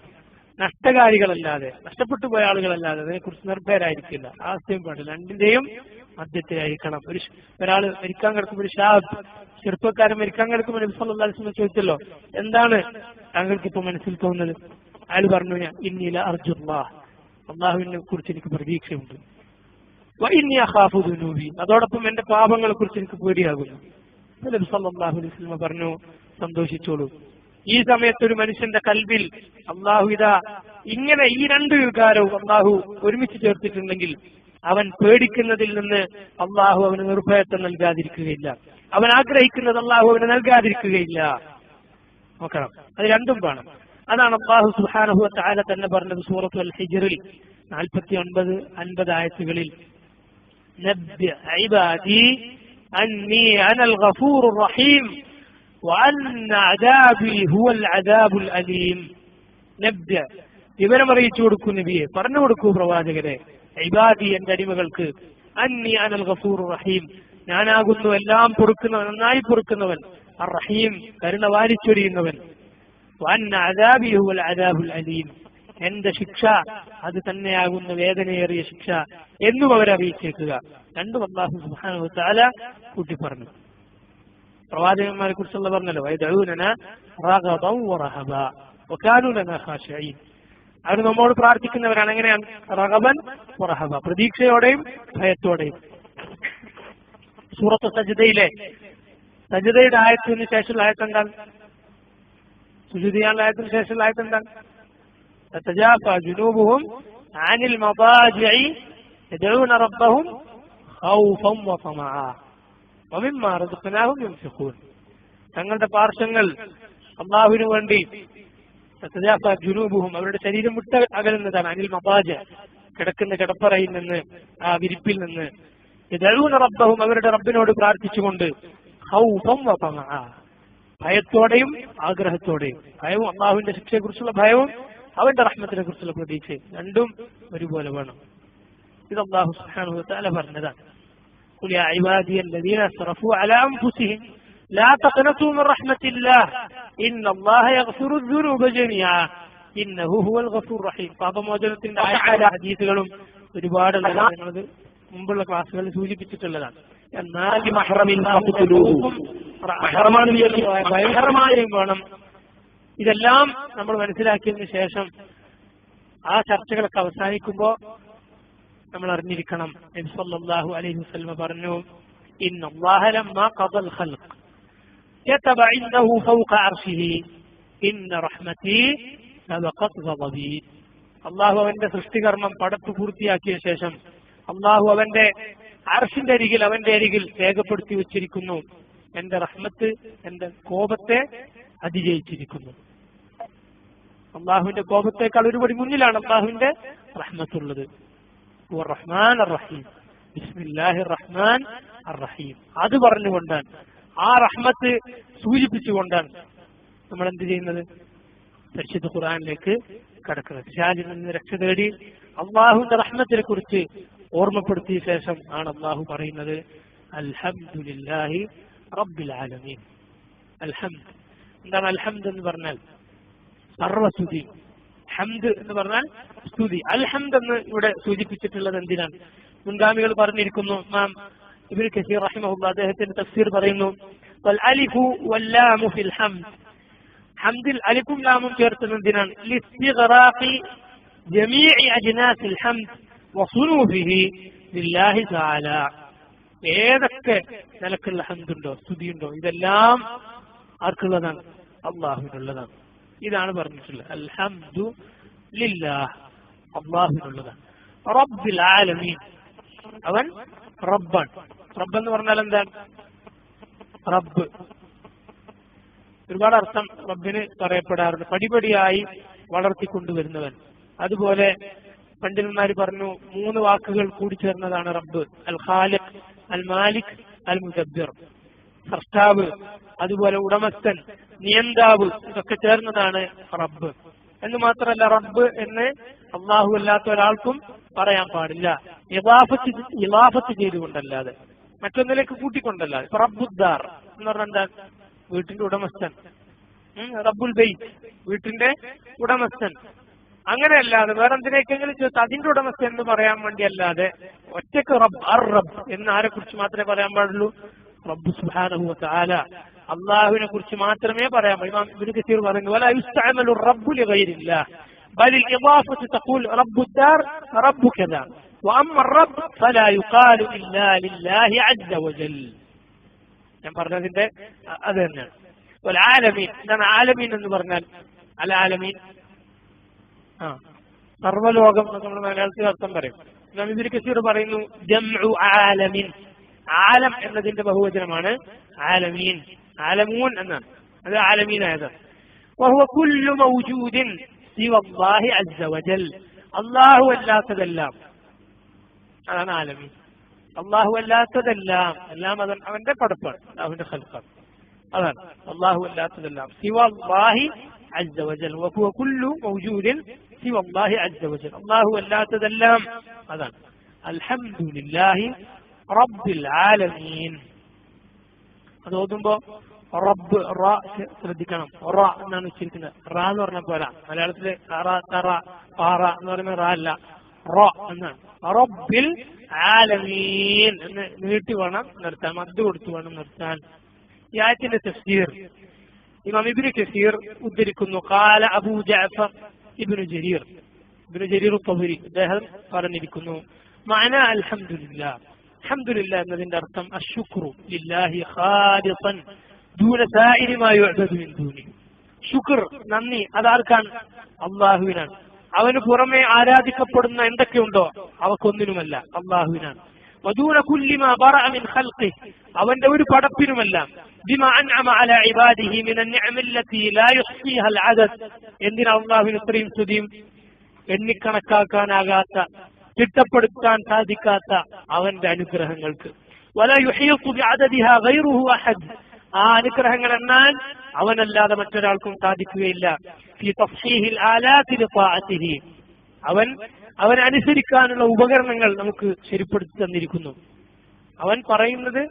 നഷ്ടകാരികളല്ലാതെ, നഷ്ടപ്പെട്ടു പോയ ആളുകളല്ലാതെ അതിനെക്കുറിച്ച് നിർഭയരായിരിക്കില്ല. ആസ്യം പാടില്ല. രണ്ടിന്റെയും മധ്യത്തിലായിരിക്കണം. ഒരാൾ മരിക്കാൻ കിടക്കുമ്പോൾ ഒരു ഷാബ് ചെറുപ്പക്കാരൻ മരിക്കാൻ കിടക്കുമ്പോൾ നബി സല്ലല്ലാഹു അലൈഹി വസല്ലം ചോദിച്ചല്ലോ, എന്താണ് താങ്കൾക്ക് ഇപ്പൊ മനസ്സിൽ തോന്നുന്നത്? അയാൾ പറഞ്ഞു, ഞാൻ ഇന്നീല അർജുല്ലാഹ്, അള്ളാഹുവിനെ കുറിച്ച് എനിക്ക് പ്രതീക്ഷയുണ്ട്. വഇന്നി അഖാഫു ദുനൂബി, അതോടൊപ്പം എന്റെ പാപങ്ങളെ കുറിച്ച് എനിക്ക് പേടിയാകുന്നു. നബി സല്ലല്ലാഹു അലൈഹി വസല്ലം പറഞ്ഞു, സന്തോഷിച്ചോളൂ. ഈ സമയത്ത് ഒരു മനുഷ്യന്റെ കൽബിൽ അള്ളാഹു ഇതാ ഇങ്ങനെ ഈ രണ്ട് വികാരവും അള്ളാഹു ഒരുമിച്ച് ചേർത്തിട്ടുണ്ടെങ്കിൽ അവൻ പേടിക്കുന്നതിൽ നിന്ന് അള്ളാഹു അവന് നിർഭയത്വം നൽകാതിരിക്കുകയില്ല. അവൻ ആഗ്രഹിക്കുന്നത് അള്ളാഹു അവന് നൽകാതിരിക്കുകയില്ല. നോക്കണം, അത് രണ്ടും വേണം. അതാണ് അള്ളാഹു സുബ്ഹാനഹു വ തആല തന്നെ പറഞ്ഞത് സൂറത്തുൽ അൽ ഹിജ്റിൽ 49-50 ആയത്തുകളിൽ, നബ്ബി ഇബാദി അന്നി അനൽ ഗഫൂറുർ റഹീം വഅന്ന അദാബി ഹുവൽ അദാബുൽ അലീം. നബ്ബി, വിവരമറിയിച്ചു കൊടുക്കൂ നബിയെ, പറഞ്ഞു കൊടുക്കൂ പ്രവാചകരെ, ഇബാദി എന്റെ അടിമകൾക്ക്, അന്നി അനൽ ഗഫൂറുർ റഹീം, ഞാനാകുന്നു എല്ലാം പൊറുക്കുന്നവൻ, നന്നായി പൊറുക്കുന്നവൻ, അർ റഹീം കരുണ വാരിച്ചൊരിയുന്നവൻ, വഅന്ന അദാബി ഹുവൽ അദാബുൽ അലീം, എന്റെ ശിക്ഷ അത് തന്നെയാകുന്ന വേദനയേറിയ ശിക്ഷ എന്നും അവരറിയിച്ചേക്കുക. രണ്ടും അല്ലാഹു സുബ്ഹാനഹു വ തആല കൂട്ടി പറഞ്ഞു. പ്രവാചകന്മാരെ കുറിച്ചുള്ള പറഞ്ഞല്ലോ, വയദഊനനാ റഗബൻ വറഹബാ വകാനൂ ലനാ ഖാശിഈൻ. അവർ നമ്മോട് പ്രാർത്ഥിക്കുന്നവരാണ്. എങ്ങനെയാണ്? റഗബൻ വറഹബ, പ്രതീക്ഷയോടെയും ഭയത്തോടെയും. സൂറത്ത് സജ്ദയിലെ സജ്ദയുടെ ആയത്തിന് ശേഷമുള്ള ആയത്തെന്താണ്? സുജൂദ് ചെയ്യാനുള്ള ആയത്തിന് ശേഷമുള്ള ആയത്തെന്താണ്? തതജാഫാ ജുനൂബുഹും അനിൽ മദാജിഇ യദഊന റബ്ബഹും ഖൗഫൻ വതമഅ വമിമ്മാ റസഖ്നാഹും യുൻഫിഖൂൻ. തങ്ങളുടെ പാർശ്വങ്ങൾ അല്ലാഹുവിനു വേണ്ടി തതജാഫാ ജുനൂബുഹും, അവരുടെ ശരീരം വിട്ട് അകലുന്നതാണ്. അനിൽ മദാജി, കിടക്കുന്ന കിടപ്പറയിൽ നിന്ന്, ആ വിരിപ്പിൽ നിന്ന്. യദഊന റബ്ബഹും, അവരുടെ റബ്ബിനോട് പ്രാർത്ഥിച്ചുകൊണ്ട്, ഖൗഫൻ വതമഅ, ഭയത്തോടെയും ആഗ്രഹത്തോടെയും. ഭയവും അള്ളാഹുവിന്റെ ശിക്ഷയെ കുറിച്ചുള്ള ഭയവും അവന്റെ റഹ്മത്തിനെ കുറിച്ചുള്ള പ്രതീക്ഷയും രണ്ടും ഒരുപോലെ വേണം. ഇത് അല്ലാഹു സുബ്ഹാനഹു വ തആല പറഞ്ഞതാണ്. ഖുൽ യാ ഇബാദിയ അല്ലദീന അസ്റഫൂ അലാ അൻഫുസിഹിം ലാ തഖ്നതൂ മിൻ റഹ്മത്തില്ലാഹ് ഇന്നല്ലാഹ യഗ്ഫിറു ദുനൂബ ജമീഅ ഇന്നഹു ഹുവൽ ഗഫൂർ റഹീം. പാപമോചനത്തിന്റെ ഹദീസുകളും ഒരുപാടുള്ള ഞങ്ങളത് മുമ്പുള്ള ക്ലാസ്സുകളിൽ സൂചിപ്പിച്ചിട്ടുള്ളതാണ്. എന്നാൽ ഭയങ്കരമായും വേണം. ഇതെല്ലാം നമ്മൾ മനസ്സിലാക്കിയതിനു ശേഷം ആ ചർച്ചകളൊക്കെ അവസാനിക്കുമ്പോൾ നമ്മൾ അറിഞ്ഞിരിക്കണം, നബി സല്ലല്ലാഹു അലൈഹി വസല്ലം പറഞ്ഞു, ഇന്നല്ലാഹ ലമ്മാ ഖദൽ ഖൽഖ് كتب عنده فوق عرشه إن رحمتي سبقت غضبي. അള്ളാഹു അവന്റെ സൃഷ്ടികർമ്മം പടപ്പ് പൂർത്തിയാക്കിയ ശേഷം അള്ളാഹു അവന്റെ അർശിന്റെ അരികിൽ, അവന്റെ അരികിൽ രേഖപ്പെടുത്തി വച്ചിരിക്കുന്നു, എന്റെ റഹ്മത്ത് എന്റെ കോപത്തെ അതിജയിച്ചിരിക്കുന്നു. അള്ളാഹുവിന്റെ കോപത്തേക്കാൾ ഒരുപടി മുന്നിലാണ് അള്ളാഹുവിന്റെ റഹ്മത്തുള്ളത്. റഹ്മാൻ അർ റഹീം, ബിസ്മില്ലാഹിർ റഹ്മാൻ അർ റഹീം. അത് പറഞ്ഞുകൊണ്ടാണ്, ആ റഹ്മത്ത് സൂചിപ്പിച്ചുകൊണ്ടാണ് നമ്മൾ എന്ത് ചെയ്യുന്നത്? പരിശുദ്ധ ഖുർആനിലേക്ക് കടക്കുന്നത്. ഷാജിൽ നിന്ന് രക്ഷ തേടി അള്ളാഹുവിന്റെ റഹ്മത്തിനെ കുറിച്ച് ഓർമ്മപ്പെടുത്തിയ ശേഷം ആണ് അള്ളാഹു പറയുന്നത്, അൽഹംദുലില്ലാഹി റബ്ബിൽ ആലമീൻ. അൽഹംദ് എന്താണ്? അൽഹംദ് എന്ന് പറഞ്ഞാൽ സർവസ്തുതി. ഹംദ് എന്ന് പറഞ്ഞാൽ സ്തുതി. അൽഹംദ് എന്ന് ഇവിടെ സൂചിപ്പിച്ചിട്ടുള്ളത് എന്തിനാണ്? മുൻഗാമികൾ പറഞ്ഞിരിക്കുന്നു. ഇമാം ഇബ്നു കസീർ റഹിമഹുല്ലാഹ് അദ്ദേഹത്തിന്റെ തഫ്സീർ പറയുന്നു, വൽ അലിഫു വല്ലാമു ഫിൽ ഹംദ്. ഹംദിൽ അലിഫും ലാമും ചേർത്തത് എന്തിനാണ്? ലിസ്തിഗ്റാഖി ജമീഇ അജ്നാസിൽ ഹംദ് വസുനൂഫിഹി ലില്ലാഹി തആല. ഏതൊക്കെ നിലക്കുള്ള ഹംദുണ്ടോ, സ്തുതിയുണ്ടോ, ഇതെല്ലാം ആർക്കുള്ളതാണ്? അള്ളാഹുവിനുള്ളതാണ്. ഇതാണ് പറഞ്ഞിട്ടുള്ളത്. അൽഹംദു ലില്ലാഹ്, അള്ളാഹുവിനുള്ളതാണ്. റബ്ബിൽ ആലമീൻ, അവൻ റബ്ബാണ്. റബ്ബ് എന്ന് പറഞ്ഞാൽ എന്താണ്? റബ്ബ് ഒരുപാട് അർത്ഥം റബ്ബിന് പറയപ്പെടാറുണ്ട്. പടിപടിയായി വളർത്തിക്കൊണ്ടുവരുന്നവൻ. അതുപോലെ പണ്ഡിതന്മാർ പറഞ്ഞു 3 വാക്കുകൾ കൂടി ചേർന്നതാണ് റബ്ബ്. അൽ ഖാലിഖ്, അൽ മാലിക്, അൽ മുദബ്ബിർ. സൃഷ്ടാവ്, അതുപോലെ ഉടമസ്ഥൻ, നിയന്താവ്, ഇതൊക്കെ ചേർന്നതാണ് റബ്ബ്. എന്ന് മാത്രമല്ല, റബ്ബ് എന്ന് അള്ളാഹു അല്ലാത്ത ഒരാൾക്കും പറയാൻ പാടില്ല, ഇളാഫത്ത് ചെയ്തുകൊണ്ടല്ലാതെ, മറ്റൊന്നിലേക്ക് കൂട്ടിക്കൊണ്ടല്ലാതെ. ഇപ്പൊ റബ്ബുദ്ദാർ എന്ന് പറഞ്ഞാൽ എന്താ? വീട്ടിന്റെ ഉടമസ്ഥൻ. റബ്ബുൽ ബൈത്ത്, വീട്ടിന്റെ ഉടമസ്ഥൻ. അങ്ങനെയല്ലാതെ വേറെ എന്തിനേക്കെങ്കിലും ചോദിച്ചാൽ അതിന്റെ ഉടമസ്ഥൻ എന്ന് പറയാൻ വേണ്ടി അല്ലാതെ ഒറ്റക്ക് റബ്ബ് അർ റബ്ബ് എന്ന് ആരെ കുറിച്ച് മാത്രമേ പറയാൻ പാടുള്ളൂ? റബ്ബ് സുബ്ഹാനഹു വ തആല, അള്ളാഹുവിനെ കുറിച്ച് മാത്രമേ പറയാൻ പാടുള്ളൂ. ഇമാം ഇബ്നു കസീർ പറയുന്നു, വലാ യുസ്തഅമലു റബ്ബു ലിഗൈരില്ലാഹ് ബൽ ഇളാഫത്തു തഖൂൽ റബ്ബുദ്ദാർ റബ്ബു കദാ വഅമ്മ റബ്ബ് ഫലാ യുഖാലു ഇല്ലാ ലില്ലാഹി അസ്സ വജൽ. ഞാൻ പറഞ്ഞതിന്റെ അത് തന്നെയാണ്. ആലമീൻ, എന്താണ് ആലമീൻ എന്ന് പറഞ്ഞാൽ? അൽ ആലമീൻ, സർവ്വലോകം എന്നൊക്കെ നമ്മൾ മലയാളത്തിൽ അർത്ഥം പറയും. ഇമാം ഇബ്നു കസീർ പറയുന്നു, ജംഉ ആലമിൻ, ആലം എന്നതിന്റെ ബഹുവചനമാണ് ആലമീൻ. ആലമൂൻ എന്നാണ്, അത് ആലമീനായത്. വഹുവ കുല്ലു മൗജൂദിൻ സിവല്ലാഹി അസ്സ വജൽ, അല്ലാഹു അല്ലാത്തതെല്ലാം, അതാണ് ആലമീൻ. അല്ലാഹു അല്ലാത്തതെല്ലാം, എല്ലാം അവന്റെ പടപ്പാണ്, അവന്റെ ഖൽഖാണ്, അതാണ് അല്ലാഹു അല്ലാത്തതെല്ലാം. സിവല്ലാഹി അസ്സ വജൽ, വഹുവ കുല്ലു മൗജൂദിൻ സിവല്ലാഹി അസ്സ വജൽ, അല്ലാഹു അല്ലാത്തതെല്ലാം, അതാണ്. അൽഹംദുലില്ലാഹി റബ്ബിൽ ആലമീൻ. അത് ഓതുമ്പോ റബ്ബ് റ ശ്രദ്ധിക്കണം. റ എന്നാണ് ഉച്ചരിക്കുന്നത്. റ എന്ന് പറഞ്ഞ പോലെ മലയാളത്തില് തറ തറ പാറ എന്ന് പറയുന്ന റ അല്ല, റ എന്നാണ്. റബ്ബിൽ ആലമീൻ എന്ന് നീട്ടി വേണം നിർത്താൻ, മദ്ദ് കൊടുത്തു വേണം നിർത്താൻ. ഈ ആയത്തിന്റെ തഫ്സീർ ഇമാം ഇബ്നു കസീർ ഉദ്ധരിക്കുന്നു. ഖാല അബൂ ജഅഫർ ഇബ്നു ജരീർ ത്വബരി, അദ്ദേഹം പറഞ്ഞിരിക്കുന്നു, മഅന അൽഹംദുലില്ലാഹ്, അൽഹംദുലില്ലാഹ് എന്നതിന്റെ അർത്ഥം അശ്ശുക്റു ലില്ലാഹി ഖാലിസൻ ദൂന സായിരി മാ യുഅബദു മിൻ ദൂനി. ശുക്ർ, നന്ദി, അതാർക്കാണ്? അല്ലാഹുവിനാണ്. അവന് പുറമെ ആരാധിക്കപ്പെടുന്ന എന്തൊക്കെയുണ്ടോ അവക്കൊന്നിനുമല്ല, അല്ലാഹുവിനാണ്. വദൂന കുല്ലി മാ ബറഅ മിൻ ഖൽഖി, അവന്റെ ഒരു പടപ്പിനുമല്ല. ബിമാ അൻഅമ അലാ ഇബാദിഹി മിൻ അൻഅമില്ലതി ലാ യുഹ്സിഹാ അൽഅദദ്, എന്തിനാ അല്ലാഹുവിന് ഇത്രയും സ്തുതിയും? എണ്ണിക്കണക്കാക്കാനാകാത്ത, തിട്ടപ്പെടുത്താൻ സാധിക്കാത്ത അവന്റെ അനുഗ്രഹങ്ങൾക്ക്. വലാ യുഹീതു ബിഅദദിഹാ ഗൈറുഹു അഹദ്, ആ അനുഗ്രഹങ്ങൾ എണ്ണാൻ അവനല്ലാതെ മറ്റൊരാൾക്കും സാധിക്കുകയില്ല. ഫീ തഫ്സീഹിൽ ആലാതി ലിതാഅതിഹി, അവൻ അനുസരിക്കാനുള്ള ഉപകരണങ്ങൾ നമുക്ക് ശരിപ്പെടുത്തി തന്നിരിക്കുന്നു. അവൻ പറയുന്നത്,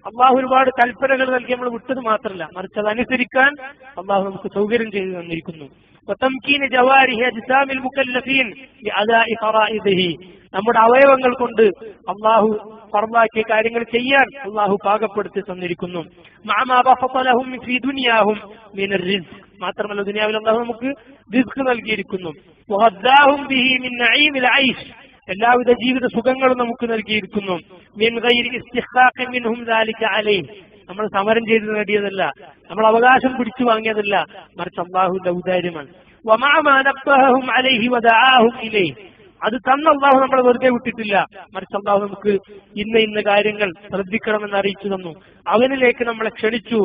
അള്ളാഹു ഒരുപാട് കൽപ്പനകൾ നൽകി നമ്മൾ വിട്ടത് മാത്രമല്ല, മറിച്ച് അത് അനുസരിക്കാൻ അള്ളാഹു നമുക്ക് സൗകര്യം ചെയ്തു തന്നിരിക്കുന്നു. വതംകീന ജവാരിഹി അജ്സാമിൽ മുകല്ലഫീൻ ബിഅദാഇ ഫറായിദിഹി, നമ്മുടെ അവയവങ്ങൾ കൊണ്ട് അള്ളാഹു ഫർളാക്കിയ കാര്യങ്ങൾ ചെയ്യാൻ അള്ളാഹു പാകപ്പെടുത്തി തന്നിരിക്കുന്നു. മഅമാ ബസത ലഹും ഫീ ദുനിയാഹും മിനർ റിസ്ഖ്, മാത്രമല്ല ദുനിയാവിൽ അള്ളാഹു നമുക്ക് റിസ്ക് നൽകിയിരിക്കുന്നു. വഹദ്ദാഹും ബിഹി മിൻ നഈമിൽ ഐഷ്, എല്ലാവിധ ജീവിത സുഖങ്ങളും നമുക്ക് നൽകിയിരിക്കുന്നു. മിൻ ഗൈരി ഇസ്തിഖാഖിൻ മിൻഹും ദാലിക അലൈഹി, നമ്മൾ സമരം ചെയ്ത് നേടിയതല്ല, നമ്മൾ അവകാശം പിടിച്ചു വാങ്ങിയതല്ല, മറിച്ച് അള്ളാഹുവിന്റെ ഔദാര്യമാണ്. വമഅ മാ നബ്ബഹും അലൈഹി വദആഹും ഇലൈഹി, അത് തന്ന അള്ളാഹു നമ്മളെ വെറുതെ വിട്ടിട്ടില്ല, മറിച്ച് അള്ളാഹു നമുക്ക് ഇന്ന കാര്യങ്ങൾ ശ്രദ്ധിക്കണമെന്ന് അറിയിച്ചു തന്നു, അവനിലേക്ക് നമ്മളെ ക്ഷണിച്ചു.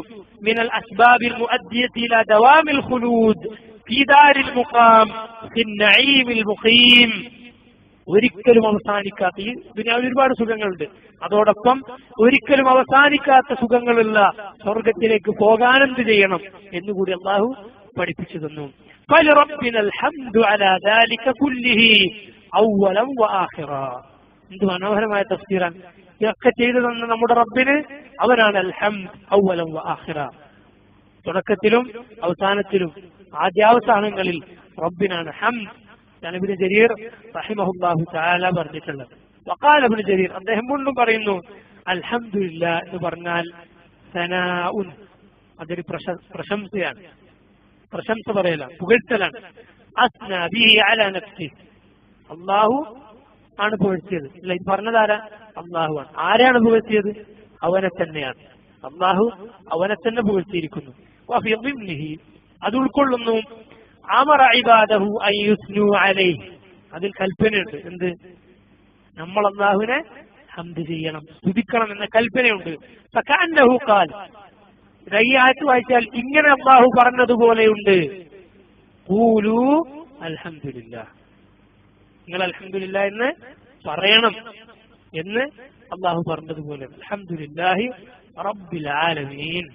മിനൽ അസ്ബാബിൽ മുഅദ്ദിയതി ഇലാ ദവാമിൽ ഖുലൂദ് ഫീ ദാരിൽ മുഖാം ഫിൻ നഈമിൽ മുഖീം, ഒരിക്കലും അവസാനിക്കാത്ത, ഈ ദുനിയാവിൽ ഒരുപാട് സുഖങ്ങളുണ്ട്, അതോടൊപ്പം ഒരിക്കലും അവസാനിക്കാത്ത സുഖങ്ങളുള്ള സ്വർഗത്തിലേക്ക് പോകാനെന്ത് ചെയ്യണം എന്നുകൂടി അള്ളാഹു പഠിപ്പിച്ചു തന്നു. ഫലിറബ്ബിനൽ ഹംദു അലാ ദാലിക കുല്ലിഹി അവ്വലൻ വആഖിറ, എന്ത് മനോഹരമായ തഫ്സീറാണ്. ഇതൊക്കെ ചെയ്തു തന്ന നമ്മുടെ റബ്ബിന് അവനാണ് അൽ ഹംദ് അവ്വലൻ വആഖിറ, തുടക്കത്തിലും അവസാനത്തിലും ആദ്യാവസാനങ്ങളിൽ റബ്ബിനാണ് ഹംദ്. ഇബ്നു ജരീർ റഹിമഹുല്ലാഹു തആല പറഞ്ഞിട്ടുള്ളത്. വഖാല ഇബ്നു ജരീർ, അദ്ദേഹം വീണ്ടും പറയുന്നു, അൽഹംദുലില്ലാഹ് എന്ന് പറഞ്ഞാൽ സനാഉൻ, അതൊരു പ്രശംസയാണ്, പ്രശംസ പറയല, പുകഴ്ത്തലാണ്. അസ്നാ ബിഹി അലാ നഫ്സി, അള്ളാഹു ആണ് പുകഴ്ത്തിയത്. അല്ല, ഇത് പറഞ്ഞതാരാ? അള്ളാഹുവാണ്. ആരാണ് പുകഴ്ത്തിയത്? അവനെ തന്നെയാണ്. അള്ളാഹു അവനെ തന്നെ പുകഴ്ത്തിയിരിക്കുന്നു. വഫി ളിംനിഹി, അത് ഉൾക്കൊള്ളുന്നു. അമറ ഇബാദഹു അൻ യുസ്നു അലൈഹി, അതിൽ കൽപ്പനയുണ്ട്. എന്ത്? നമ്മൾ അള്ളാഹുവിനെ ഹംദ് ചെയ്യണം, സ്തുതിക്കണം എന്ന കൽപ്പനയുണ്ട്. ഫകഅന്നഹു ഖാൽ, ഈ ആയത്ത് വായിച്ചാൽ ഇങ്ങനെ അള്ളാഹു പറഞ്ഞതുപോലെയുണ്ട്, ഖൂലു അൽഹംദുലില്ലാഹ്, നിങ്ങൾ അൽഹംദുലില്ലാഹ് എന്ന് പറയണം എന്ന് അള്ളാഹു പറഞ്ഞതുപോലെ അൽഹംദുലില്ലാഹി റബ്ബിൽ ആലമീൻ.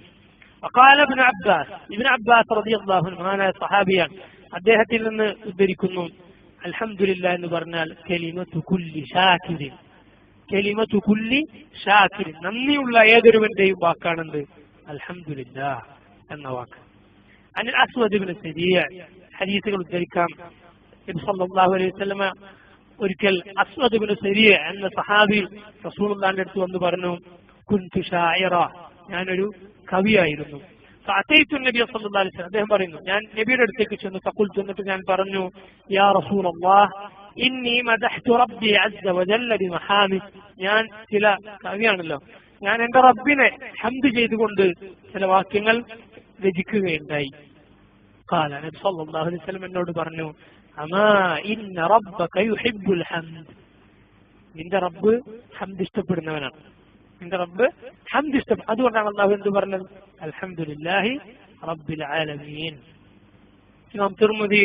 وقال ابن عباس رضي الله عنه صحابيا അദ്ദേഹത്തിൽ നിന്ന് ഉദ്ധരിക്കുന്നു അൽഹംദുലില്ലാഹ് എന്ന് പറഞ്ഞാൽ കലിമത്തു കുല്ലി ഷാക്കിരിൻ നന്ദിയുള്ള ഏതൊരുവന്റെയും വാക്കാണെന്ത് അൽഹംദുലില്ലാഹ് എന്ന വാക്ക്. അനിൽ അസ്വദ് ഇബ്നു സരിയ ഹദീസുകൾ ഉദ്ധരിക്കാം. നബി സല്ലല്ലാഹു അലൈഹി വസല്ലമ ഒരിക്കൽ അസ്വദ് ഇബ്നു സരിയ എന്ന സഹാബി റസൂലുള്ളാഹിന്റെ അടുത്ത് വന്ന് പറഞ്ഞു, കുൻതു ഷാഇറ, ഞാനൊരു കവിയായിരുന്നു. ഫഅതൈതു നബി സല്ലല്ലാഹു അലൈഹി വസല്ലം, അദ്ദേഹം പറയുന്നു, ഞാൻ നബിയുടെ അടുത്തേക്ക് ചെന്നു. ഫഖുൽതു, എന്നിട്ട് ഞാൻ പറഞ്ഞു, യാ റസൂലല്ലാഹ് ഇന്നി മദഹ്തു റബ്ബി അസ്സ വജല്ല ബിമഹാമിദ്, ഞാൻ ചില കവിയാണല്ലോ, ഞാൻ എന്റെ റബ്ബിനെ ഹംദ് ചെയ്തുകൊണ്ട് ചില വാക്യങ്ങൾ രചിക്കുകയുണ്ടായി. ഖാല, നബി സല്ലല്ലാഹു അലൈഹി വസല്ലം എന്നോട് പറഞ്ഞു, അമാ ഇന്ന റബ്ബക യുഹിബ്ബുൽ ഹംദ്, നിന്റെ റബ്ബ് ഹംദ് ഇഷ്ടപ്പെടുന്നവനാണ്. നിന്റെ റബ്ബ് ഹംദ് ഇഷ്ടപ്പെടും. അതുകൊണ്ടാണ് അല്ലാഹു എന്ത് പറഞ്ഞത്, അൽഹംദുലില്ലാഹി റബ്ബിൽ ആലമീൻ. ഇമാം തിർമിദി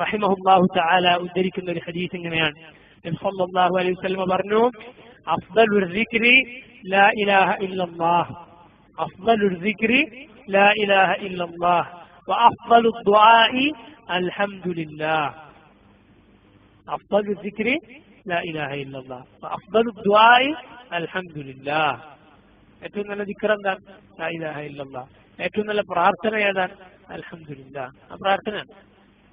റഹിമഹുല്ലാഹു തആല ഉദ്ധരിക്കുന്ന ഒരു ഹദീസ് ഇങ്ങനെയാണ്, നബി സല്ലല്ലാഹു അലൈഹി വസല്ലം പറഞ്ഞു, അഫ്ദലുർ ദിക്രി ലാ ഇലാഹ ഇല്ലല്ലാഹ്, അഫ്ദലുർ ദിക്രി ലാ ഇലാഹ ഇല്ലല്ലാഹ് വഅഫ്ദലു ദുആഇ അൽഹംദുലില്ലാഹ്. അഫ്ദലുർ ദിക്രി ലാ ഇലാഹ ഇല്ലല്ലാഹ് വഅഫ്ദലു ദുആഇ അൽഹംദുലില്ലാഹ്. ഏറ്റവും നല്ല ദിക്ർ എന്താണ്? ലാ ഇലാഹ ഇല്ലല്ലാഹ്. ഏറ്റവും നല്ല പ്രാർത്ഥന ഏതാണ്? അൽഹംദുലില്ലാഹ്. ആ പ്രാർത്ഥന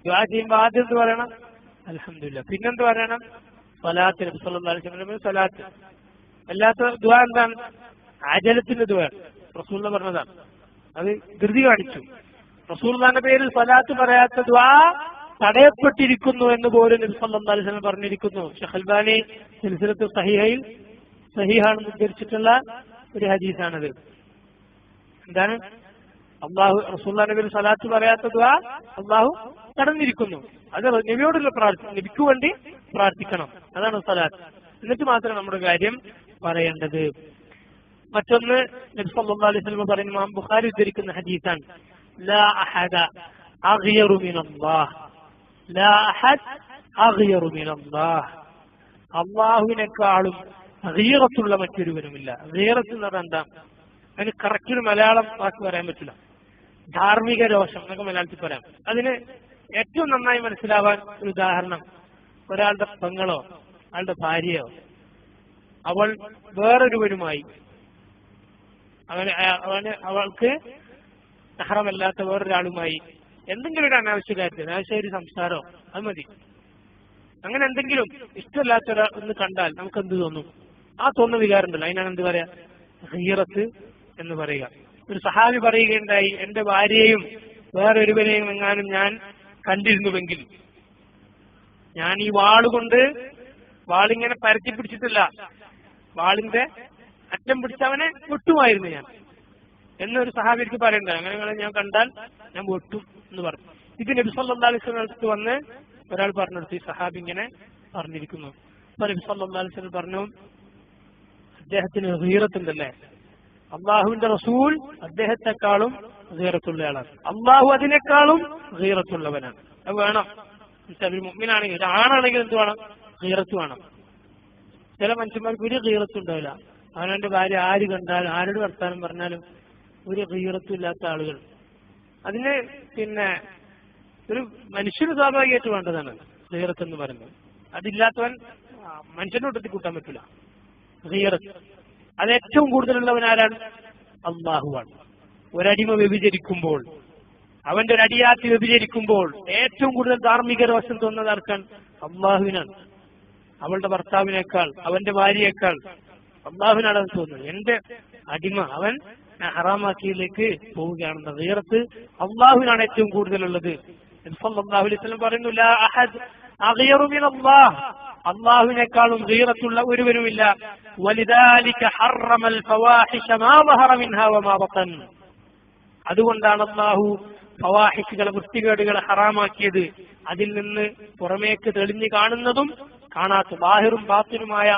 ദുആ ചെയ്യുമ്പോൾ ആദ്യം എന്ത് പറയണം? അൽഹംദുലില്ലാഹ്. പിന്നെന്ത് പറയണം? സ്വലാത്ത്. നബി സല്ലല്ലാഹു അലൈഹി വസല്ലം സ്വലാത്ത്. അല്ലാത്ത ദുആ എന്താണ്? അജലത്തിന്റെ ദുആ. റസൂലുള്ളാഹി പറഞ്ഞതാണ്, അത് ധൃതി കാണിച്ചു. റസൂലുള്ളാഹിന്റെ പേരിൽ സ്വലാത്ത് പറയാത്ത ദുആ തടയപ്പെട്ടിരിക്കുന്നു എന്ന് പോലും നബി സല്ലല്ലാഹു അലൈഹി വസല്ലം പറഞ്ഞിരിക്കുന്നു. ഷൈഖ് അൽബാനി സിൽസിലത്തു സഹീഹയിൽ സഹീഹാണെന്ന് ഉദ്ധരിച്ചിട്ടുള്ള ഒരു ഹദീസാണത്. എന്താണ്? അള്ളാഹു റസൂലുള്ളാഹിന്റെ പേരിൽ സ്വലാത്ത് പറയാത്ത ദുആ അള്ളാഹു തടഞ്ഞിരിക്കുന്നു. അത് നബിയോടുള്ള പ്രാർത്ഥന, നബിക്ക് വേണ്ടി പ്രാർത്ഥിക്കണം, അതാണ് സ്വലാത്ത്. എന്നിട്ട് മാത്രമേ നമ്മുടെ കാര്യം പറയേണ്ടത്. മറ്റൊന്ന് നബി സല്ലല്ലാഹു അലൈഹി വസല്ലം പറയുന്ന ഇമാം ബുഖാരി ഉദ്ധരിക്കുന്ന ഹദീസാണ്, ലാ അഹദ അഗ്യറു മിനല്ലാഹ്, ലാ അഹദ് അഗ്യറു മിനല്ലാഹ്, അള്ളാഹുവിനേക്കാളും ഗീറത്തുള്ള മറ്റൊരുവനുമില്ല. ഗീറത്ത് എന്ന് പറഞ്ഞാൽ എന്താ? അതിന് കറക്റ്റ് ഒരു മലയാളം വാക്ക് പറയാൻ പറ്റില്ല. ധാർമ്മിക രോഷം എന്നൊക്കെ മലയാളത്തിൽ പറയാം. അതിന് ഏറ്റവും നന്നായി മനസ്സിലാവാൻ ഒരു ഉദാഹരണം, ഒരാളുടെ പെങ്ങളോ അയാളുടെ ഭാര്യയോ അവൾ വേറൊരുവനുമായി, അവൾക്ക് സഹറമല്ലാത്ത വേറൊരാളുമായി എന്തെങ്കിലും ഒരു അനാവശ്യ കാര്യത്തിൽ, അനാവശ്യ ഒരു സംസാരമോ, അത് മതി. അങ്ങനെ എന്തെങ്കിലും ഇഷ്ടമില്ലാത്ത ഒന്ന് കണ്ടാൽ നമുക്ക് എന്ത് തോന്നും? ആ തോന്നുന്ന വികാരം ഉണ്ടല്ലോ, അതിനാണ് എന്ത് പറയാ? ഗീറത്ത് എന്ന് പറയുക. ഒരു സഹാബി പറയുകയുണ്ടായി, എന്റെ ഭാര്യയെയും വേറൊരുവനെയും എങ്ങാനും ഞാൻ കണ്ടിരുന്നുവെങ്കിൽ ഞാൻ ഈ വാളിങ്ങനെ പരത്തി പിടിച്ചിട്ടില്ല, വാളിന്റെ അറ്റം പിടിച്ചവനെ വെട്ടുമായിരുന്നു ഞാൻ എന്നൊരു സഹാബിക്ക് പറയണ്ടായി. അങ്ങനെ ഞാൻ കണ്ടാൽ ഞാൻ വെട്ടും എന്ന് പറഞ്ഞു. ഇത് നബി സല്ലല്ലാഹു അലൈഹി വസല്ലം അടുത്ത് വന്ന് ഒരാൾ പറഞ്ഞെടുത്ത് ഈ സഹാബി ഇങ്ങനെ പറഞ്ഞിരിക്കുന്നു. അപ്പൊ നബി സല്ലല്ലാഹു അലൈഹി വസല്ലം പറഞ്ഞു, അദ്ദേഹത്തിന് ഗീറത്തുണ്ടല്ലേ, അള്ളാഹുവിന്റെ റസൂൽ അദ്ദേഹത്തെക്കാളും ഗീറത്തുള്ളയാളാണ്, അള്ളാഹു അതിനേക്കാളും ഗീറത്തുള്ളവനാണ്. അത് വേണം. ഒരു മുഅ്മിനാണെങ്കിൽ, ഒരു ആണാണെങ്കിൽ എന്ത് വേണം? ഗീറത്ത് വേണം. ചില മനുഷ്യന്മാർക്ക് ഒരു ഗീറത്തും ഉണ്ടാവില്ല. അവനവന്റെ ഭാര്യ ആര് കണ്ടാലും ആരോട് വർത്താനം പറഞ്ഞാലും ഒരു ഗീറത്തും ഇല്ലാത്ത ആളുകൾ. അതിന് ഒരു മനുഷ്യന് സ്വാഭാവികമായിട്ട് വേണ്ടതാണ് ഗീറത്ത് എന്ന് പറയുന്നത്. അതില്ലാത്തവൻ മനുഷ്യന്റെ കൂട്ടത്തിൽ കൂട്ടാൻ പറ്റില്ല. ഗീറത്ത് അത് ഏറ്റവും കൂടുതലുള്ളവൻ ആരാണ്? അള്ളാഹുവാണ്. ഒരടിമ വ്യഭിചരിക്കുമ്പോൾ, അവന്റെ ഒരു അടിയാത്തി വ്യഭിചരിക്കുമ്പോൾ ഏറ്റവും കൂടുതൽ ധാർമ്മിക രോഷം തോന്നുന്നത് ആർക്കാണ്? അള്ളാഹുവിനാണ്. അവളുടെ ഭർത്താവിനേക്കാൾ, അവന്റെ ഭാര്യയേക്കാൾ അള്ളാഹുവിനാണ് അത് തോന്നുന്നത്. എന്റെ അടിമ അവൻ ഹറാമാക്കിയിലേക്ക് പോവുകയാണെന്ന ഗീറത്ത് അള്ളാഹുവിനാണ് ഏറ്റവും കൂടുതലുള്ളത്. സല്ലല്ലാഹു അലൈഹി വസല്ലം പറയുന്നു, ലാ അഹദ് അഗ്യറു മിനല്ലാഹ്, അള്ളാഹുവിനേക്കാളും ഗീറത്തുള്ള ഒരുവനുമില്ല. വലിദാലിക ഹറമൽ ഫവാഹിഷ മാ ളഹറ മിൻഹാ വമാ ബതൻ, അതുകൊണ്ടാണ് അള്ളാഹു ഫവാഹിഷുകളെ, വൃത്തികേടുകളെ ഹറാമാക്കിയത്. അതിൽ നിന്ന് പുറമേക്ക് തെളിഞ്ഞു കാണുന്നതും കാണാത്ത ബാഹിറും ബാത്തിനുമായ